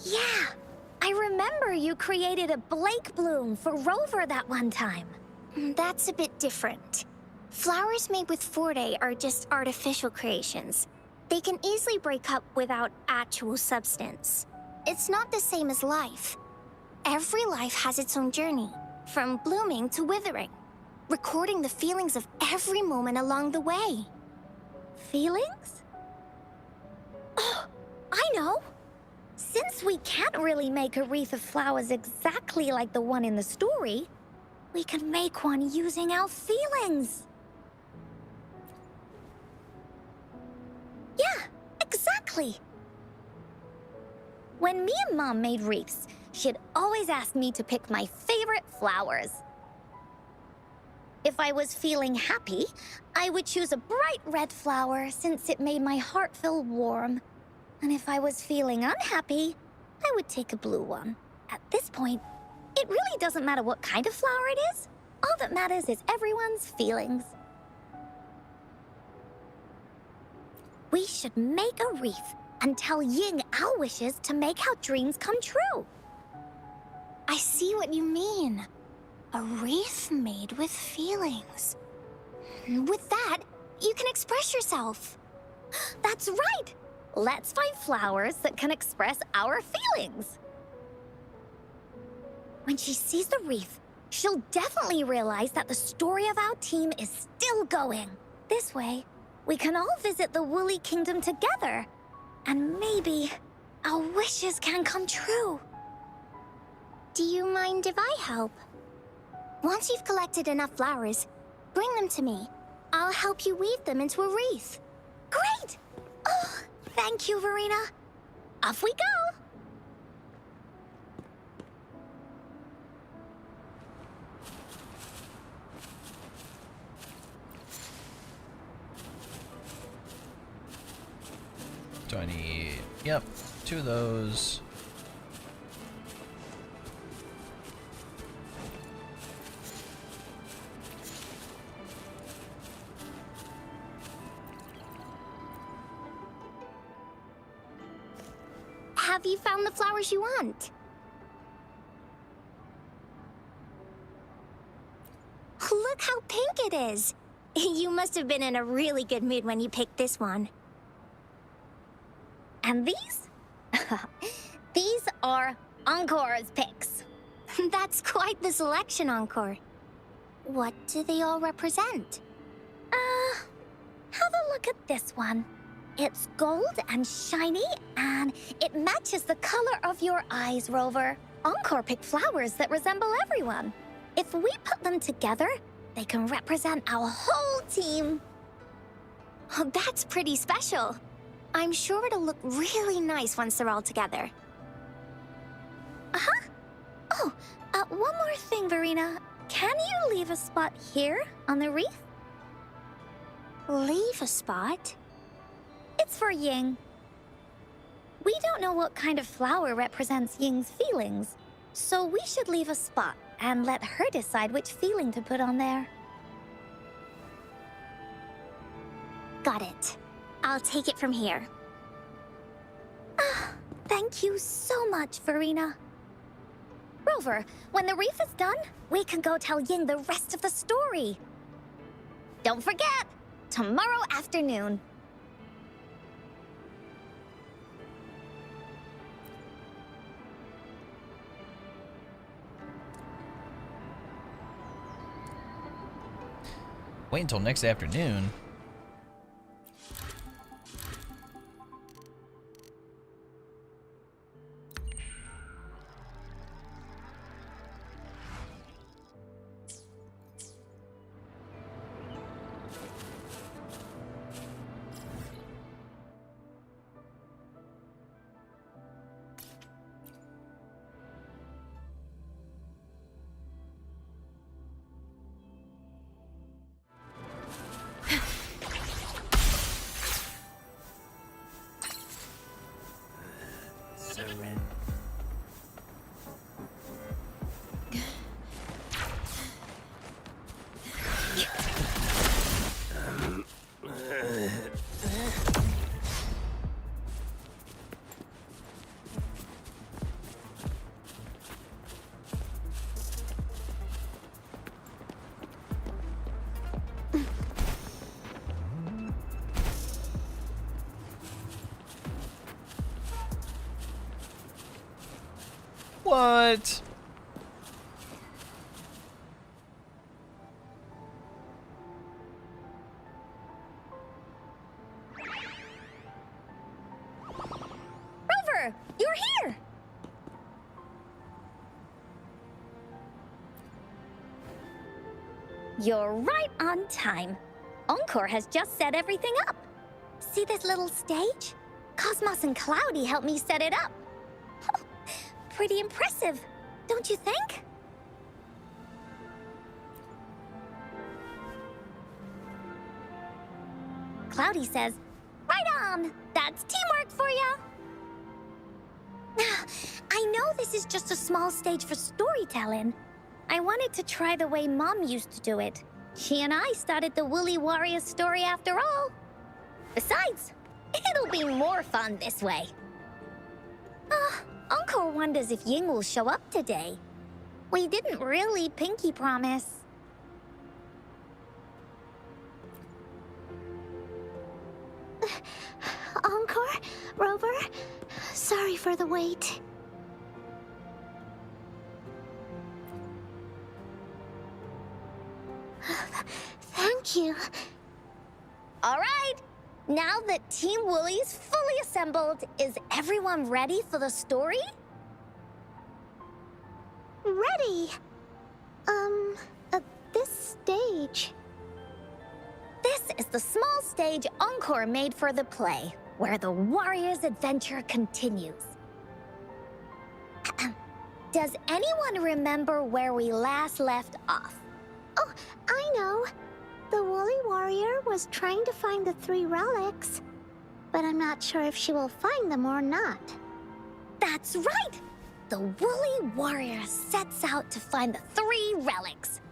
Yeah, I remember you created a Blake bloom for Rover that one time. That's a bit different. Flowers made with Forte are just artificial creations. They can easily break up without actual substance. It's not the same as life. Every life has its own journey, from blooming to withering, recording the feelings of every moment along the way. Feelings? Oh, I know! Since we can't really make a wreath of flowers exactly like the one in the story, we can make one using our feelings. Yeah, exactly. When me and Mom made wreaths, she'd always ask me to pick my favorite flowers. If I was feeling happy, I would choose a bright red flower since it made my heart feel warm. And if I was feeling unhappy, I would take a blue one. At this point, it really doesn't matter what kind of flower it is. All that matters is everyone's feelings. We should make a wreath and tell Ying our wishes to make our dreams come true. I see what you mean. A wreath made with feelings. With that, you can express yourself. That's right! Let's find flowers that can express our feelings. When she sees the wreath, she'll definitely realize that the story of our team is still going. This way, we can all visit the Woolly Kingdom together. And maybe our wishes can come true. Do you mind if I help? Once you've collected enough flowers, bring them to me. I'll help you weave them into a wreath. Great! Oh, thank you, Verena. Off we go! So I need, yep, 2 of those. Have you found the flowers you want? Look how pink it is! You must have been in a really good mood when you picked this one. And these? These are Encore's picks. That's quite the selection, Encore. What do they all represent? Have a look at this one. It's gold and shiny, and it matches the color of your eyes, Rover. Encore picked flowers that resemble everyone. If we put them together, they can represent our whole team. Oh, that's pretty special. I'm sure it'll look really nice once they're all together. Uh-huh. Oh, one more thing, Verena. Can you leave a spot here on the wreath? Leave a spot? It's for Ying. We don't know what kind of flower represents Ying's feelings, so we should leave a spot and let her decide which feeling to put on there. Got it. I'll take it from here. Thank you so much, Verena. Rover, when the wreath is done, we can go tell Ying the rest of the story. Don't forget, tomorrow afternoon. Wait until next afternoon. What? Rover, you're here! You're right on time. Encore has just set everything up. See this little stage? Cosmos and Cloudy helped me set it up. Pretty impressive, don't you think? Cloudy says, right on! That's teamwork for ya! I know this is just a small stage for storytelling. I wanted to try the way Mom used to do it. She and I started the Woolly Warrior story after all. Besides, it'll be more fun this way. Encore wonders if Ying will show up today. We didn't really pinky promise. Encore? Rover? Sorry for the wait. Thank you. All right, now that Team Woolly's fully assembled, is everyone ready for the story? Ready! This stage. This is the small stage Encore made for the play, where the warrior's adventure continues. Does anyone remember where we last left off? Oh, I know. The woolly warrior was trying to find the 3 relics, but I'm not sure if she will find them or not. That's right! The woolly warrior sets out to find the 3 relics.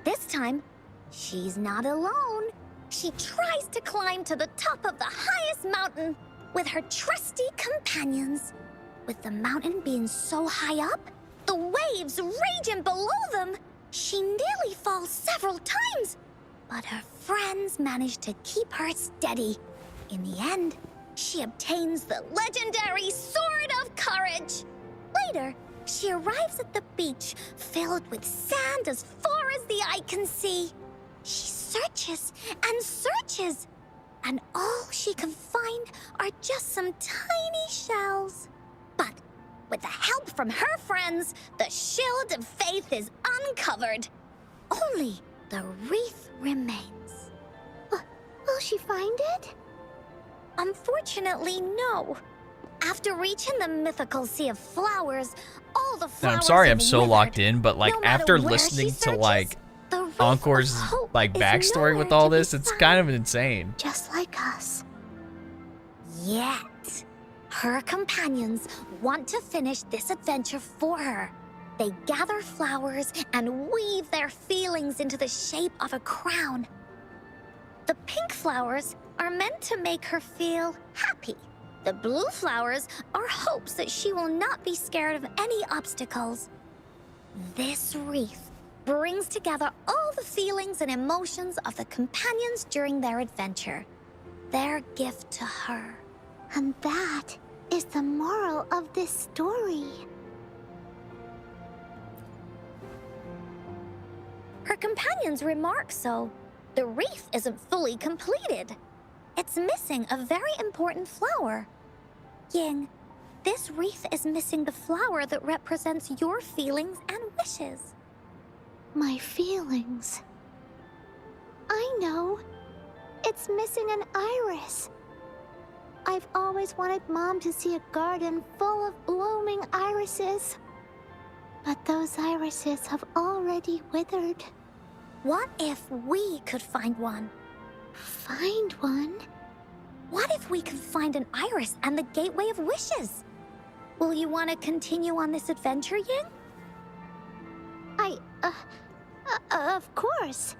This time, she's not alone. She tries to climb to the top of the highest mountain with her trusty companions. With the mountain being so high up, the waves raging below them, she nearly falls several times. But her friends manage to keep her steady. In the end, she obtains the legendary Sword of Courage. Later, she arrives at the beach filled with sand as far as the eye can see. She searches and searches, and all she can find are just some tiny shells. But with the help from her friends, the shield of faith is uncovered. Only the wreath remains. Will she find it? Unfortunately, no. After reaching the mythical sea of flowers, all the And flowers I'm sorry have I'm so withered. locked in, but like No matter after where listening she to searches, like the wreath Encore's of hope like is backstory with nowhere all to be this, it's found. kind of insane. Just like us. Yet, her companions want to finish this adventure for her. They gather flowers and weave their feelings into the shape of a crown. The pink flowers are meant to make her feel happy. The blue flowers are hopes that she will not be scared of any obstacles. This wreath brings together all the feelings and emotions of the companions during their adventure. Their gift to her. And that is the moral of this story. Her companions remark so. The wreath isn't fully completed. It's missing a very important flower. Ying, this wreath is missing the flower that represents your feelings and wishes. My feelings. I know. It's missing an iris. I've always wanted Mom to see a garden full of blooming irises. But those irises have already withered. What if we could find one? Find one? What if we could find an iris and the Gateway of Wishes? Will you want to continue on this adventure, Ying? Of course.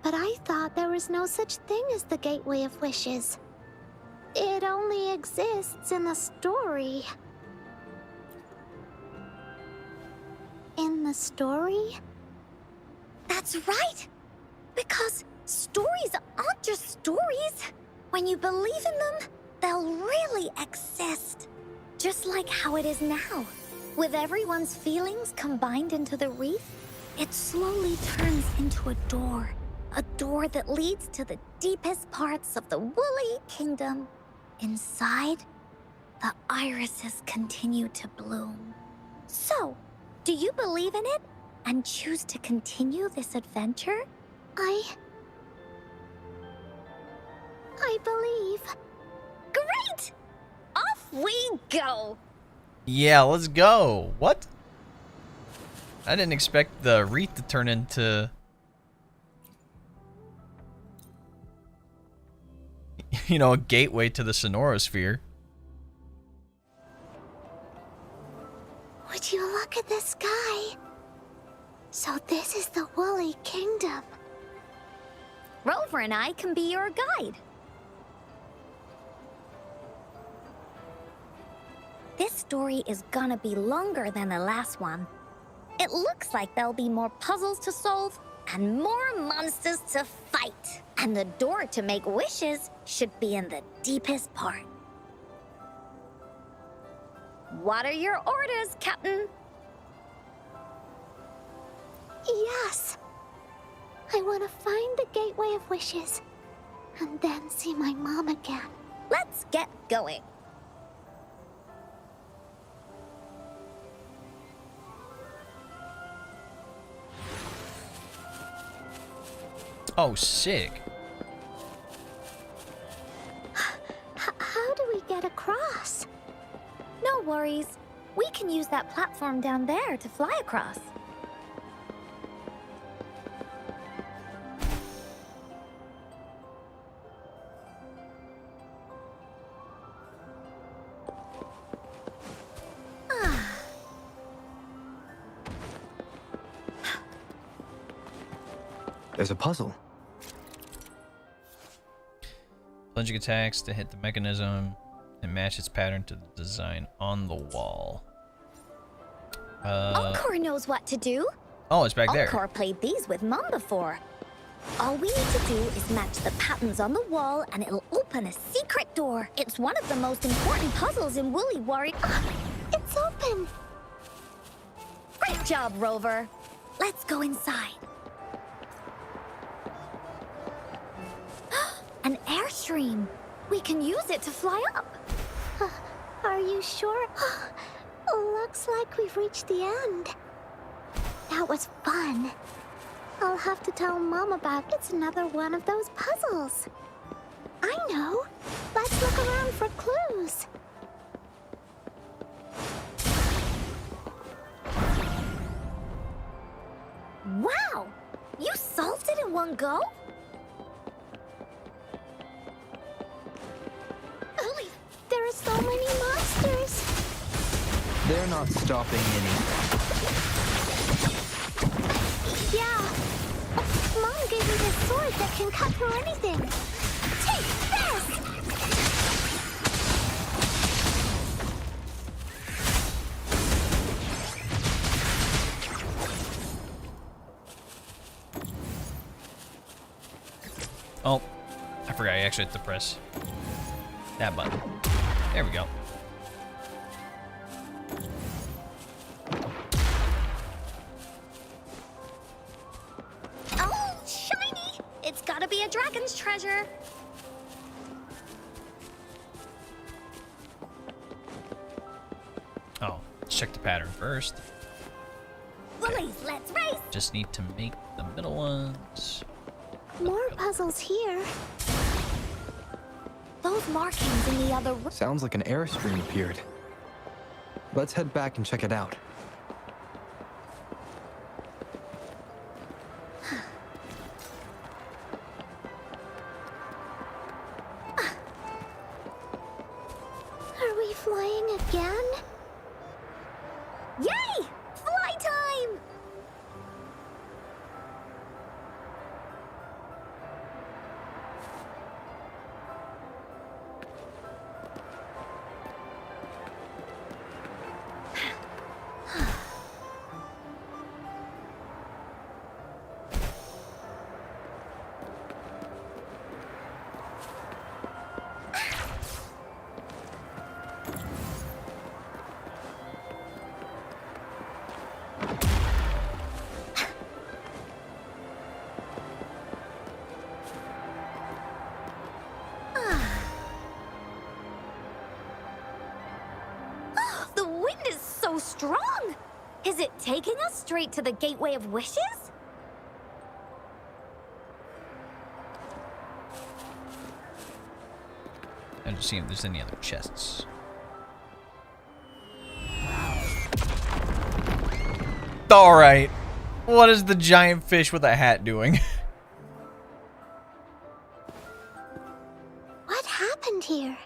But I thought there was no such thing as the Gateway of Wishes. It only exists in the story. In the story? That's right! Because stories aren't just stories. When you believe in them, they'll really exist. Just like how it is now. With everyone's feelings combined into the wreath, it slowly turns into a door. A door that leads to the deepest parts of the Woolly Kingdom. Inside, the irises continue to bloom. So, do you believe in it and choose to continue this adventure? I believe. Great! Off we go! Yeah, let's go. What? I didn't expect the wreath to turn into... you know, a gateway to the Sonorosphere. Would you look at the sky? So this is the Woolly Kingdom. Rover and I can be your guide. This story is gonna be longer than the last one. It looks like there'll be more puzzles to solve and more monsters to fight. And the door to make wishes should be in the deepest part. What are your orders, Captain? Yes. I want to find the Gateway of Wishes and then see my mom again. Let's get going. Oh, sick. How do we get across? No worries. We can use that platform down there to fly across. There's a puzzle. Plunging attacks to hit the mechanism and match its pattern to the design on the wall. Encore knows what to do. Oh, it's back there. Encore played these with Mom before. All we need to do is match the patterns on the wall and it'll open a secret door. It's one of the most important puzzles in Woolly Warrior. It's open. Great job, Rover. Let's go inside. An airstream. We can use it to fly up. Are you sure? Looks like we've reached the end. That was fun. I'll have to tell Mom about it. It's another one of those puzzles. I know. Let's look around for clues. Wow! You solved it in one go? Holy, there are so many monsters. They're not stopping anything. Yeah. Mom gave me this sword that can cut through anything. Take this! Oh, I forgot I actually had to press that button. There we go. Oh, shiny! It's gotta be a dragon's treasure. Oh, let's check the pattern first. Woolies, let's race! Just need to make the middle ones. More puzzles here. Those markings in the other room. Sounds like an airstream appeared. Let's head back and check it out. Are we flying again? Yay! Fly time! The wind is so strong! Is it taking us straight to the Gateway of Wishes? And just see if there's any other chests. Alright. What is the giant fish with a hat doing? What happened here?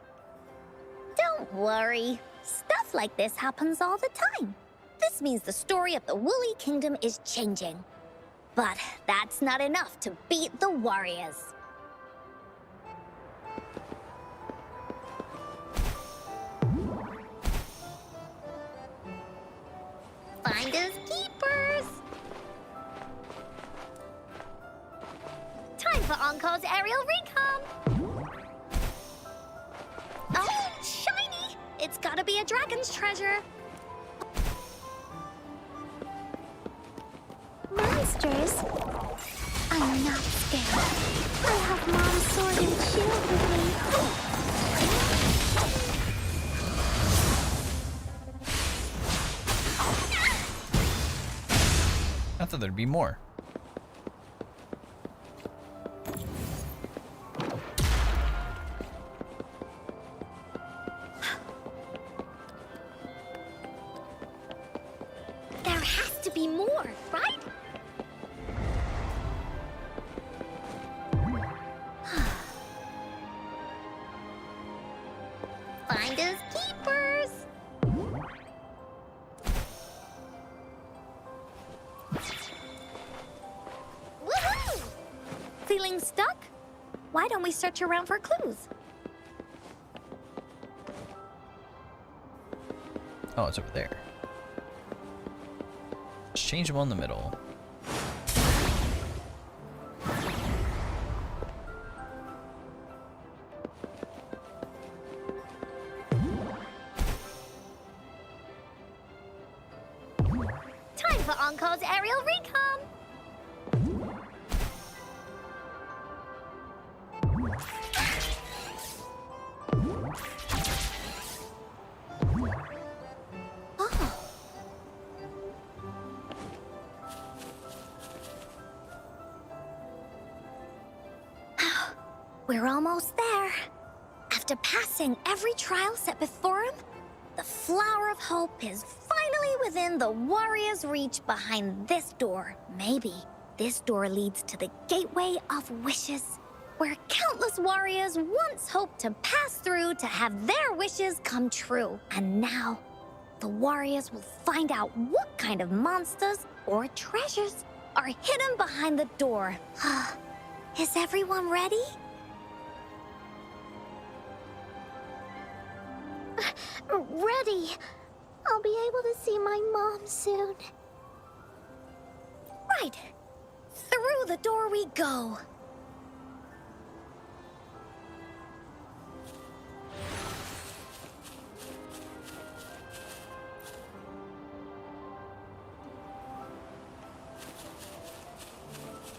Don't worry. Stuff like this happens all the time. This means the story of the Woolly Kingdom is changing. But that's not enough to beat the warriors. Finders keepers! Time for Encore's aerial recon! Oh, shiny! It's gotta be a dragon's treasure. Monsters? I'm not scared. I have Mom's sword and shield with me. I thought there'd be more. Finders keepers. Woohoo! Feeling stuck? Why don't we search around for clues? Oh, it's over there. Let's change them on the middle. Time for Encore's aerial recon. Oh. We're almost there. After passing every trial set before him, the Flower of Hope is finally within the warrior's reach behind this door. Maybe this door leads to the Gateway of Wishes, where countless warriors once hoped to pass through to have their wishes come true. And now, the warriors will find out what kind of monsters or treasures are hidden behind the door. Is everyone ready? Ready. I'll be able to see my mom soon. Right. Through the door we go.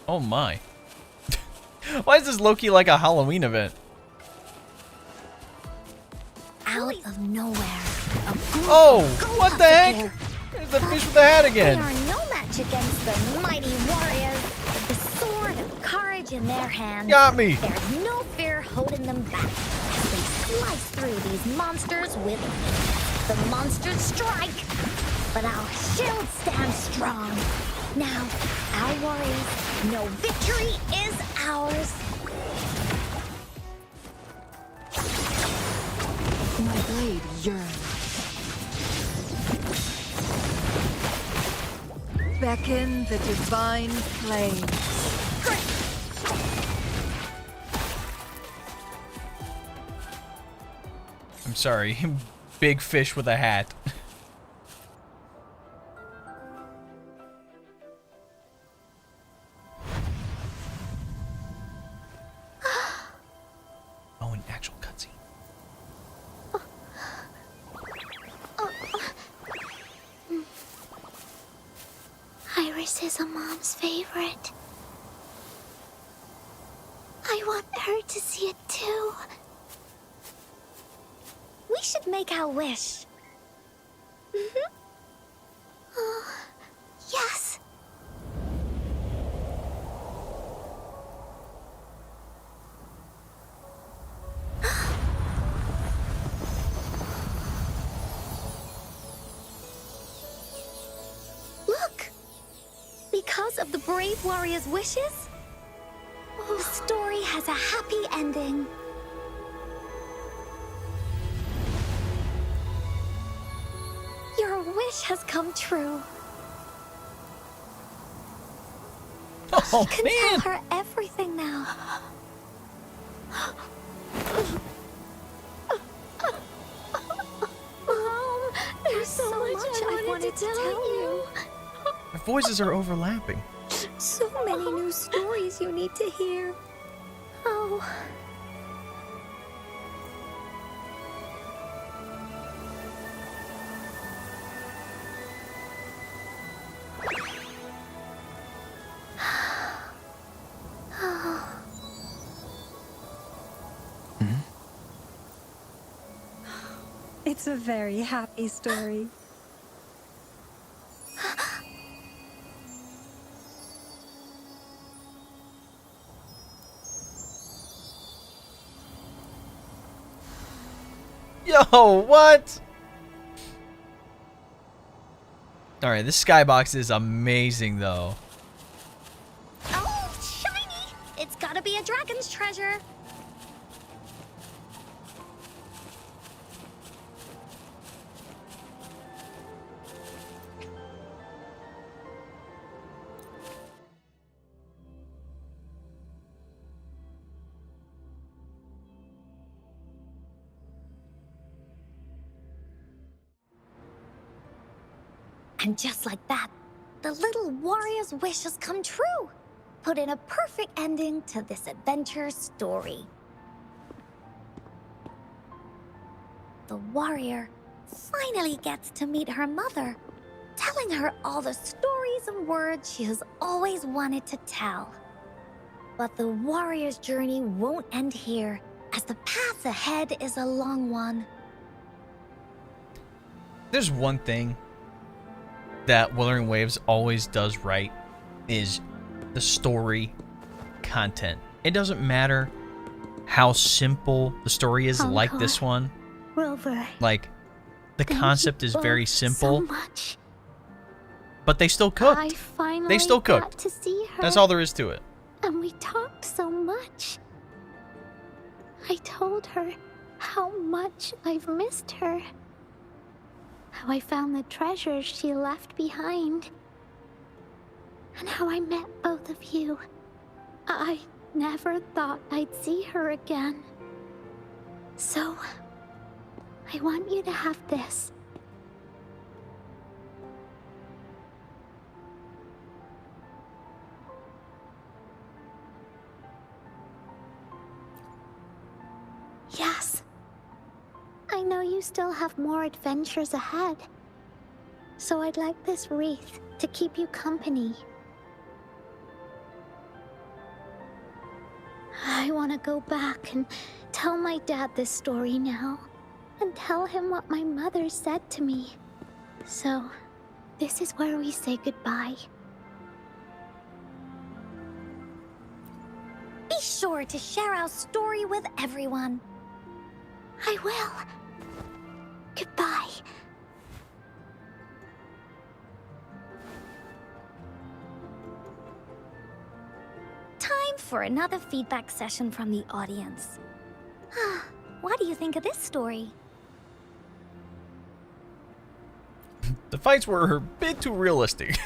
Oh my. Why is this Loki like a Halloween event? Out of nowhere, a group Oh, of ghosts what the heck? appear. There's the fish with the hat They again. are no match against the mighty warriors. With the sword and courage in their hands, Got me. there's no fear holding them back as they slice through these monsters with the monsters strike. But our shield stands strong. Now, our warriors know victory is ours. My blade yearns. Beckon the divine flames. I'm sorry. Big fish with a hat. Oh, an actual cutscene. Iris is a mom's favorite. I want her to see it too. We should make our wish. Yes. Look! Because of the brave warrior's wishes, the story has a happy ending. Your wish has come true. Oh, You can man. tell her everything now. Mom, there's so much I wanted to tell you. Our voices are overlapping. So many new stories you need to hear. Oh. It's a very happy story. Yo, what? Alright, this skybox is amazing, though. Oh, shiny! It's gotta be a dragon's treasure. And just like that, the little warrior's wishes come true, putting a perfect ending to this adventure story. The warrior finally gets to meet her mother, telling her all the stories and words she has always wanted to tell. But the warrior's journey won't end here, as the path ahead is a long one. There's one thing that Wuthering Waves always does right, is the story content. It doesn't matter how simple the story is, like this one. Rover, Like, the thank concept you is very both simple, so much. but they still I cooked. finally They still got cooked. to see her. That's all there is to it. And we talked so much. I told her how much I've missed her. How I found the treasures she left behind. And how I met both of you. I never thought I'd see her again. So, I want you to have this. Yes. I know you still have more adventures ahead. So I'd like this wreath to keep you company. I want to go back and tell my dad this story now. And tell him what my mother said to me. So, this is where we say goodbye. Be sure to share our story with everyone. I will. Goodbye. Time for another feedback session from the audience. What do you think of this story? The fights were a bit too realistic.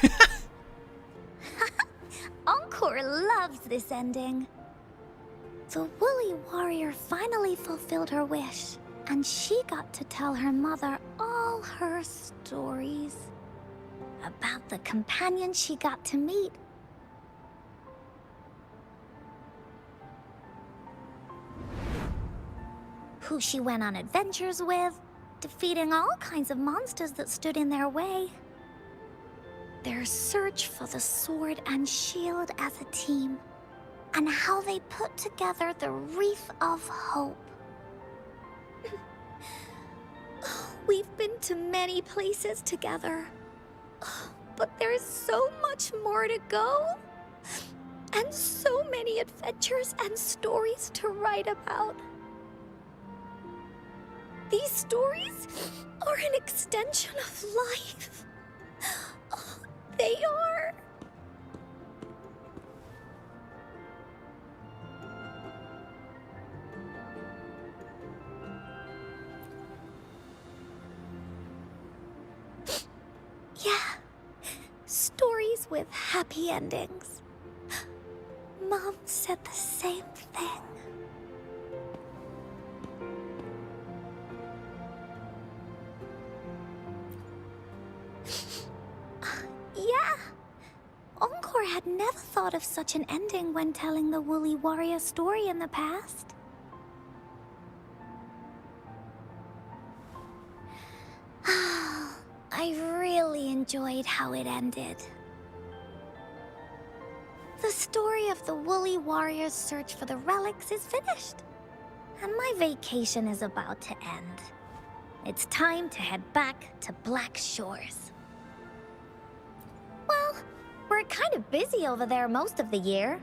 Encore loves this ending. The woolly warrior finally fulfilled her wish, and she got to tell her mother all her stories about the companion she got to meet. Who she went on adventures with, defeating all kinds of monsters that stood in their way. Their search for the sword and shield as a team, and how they put together the Wreath of Hope. We've been to many places together, but there's so much more to go, and so many adventures and stories to write about. These stories are an extension of life. They are. Yeah, stories with happy endings. Mom said the same thing. Yeah, Encore had never thought of such an ending when telling the Woolly Warrior story in the past. I really enjoyed how it ended. The story of the Woolly Warrior's search for the relics is finished, and my vacation is about to end. It's time to head back to Black Shores. Well, we're kind of busy over there most of the year.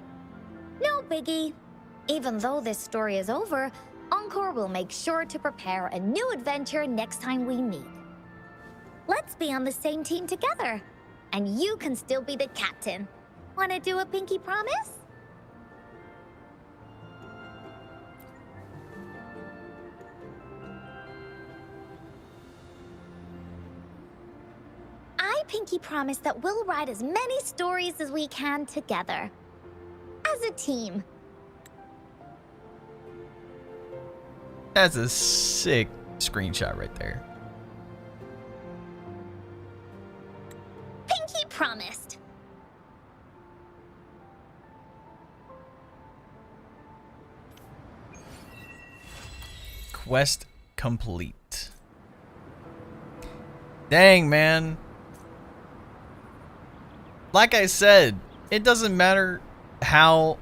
No biggie. Even though this story is over, Encore will make sure to prepare a new adventure next time we meet. Let's be on the same team together, and you can still be the captain. Wanna do a pinky promise? I pinky promise that we'll write as many stories as we can together. As a team. That's a sick screenshot right there. Quest complete. Dang, man. Like I said, it doesn't matter how,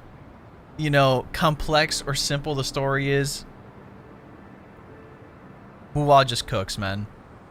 you know, complex or simple the story is. Wuthering just cooks, man.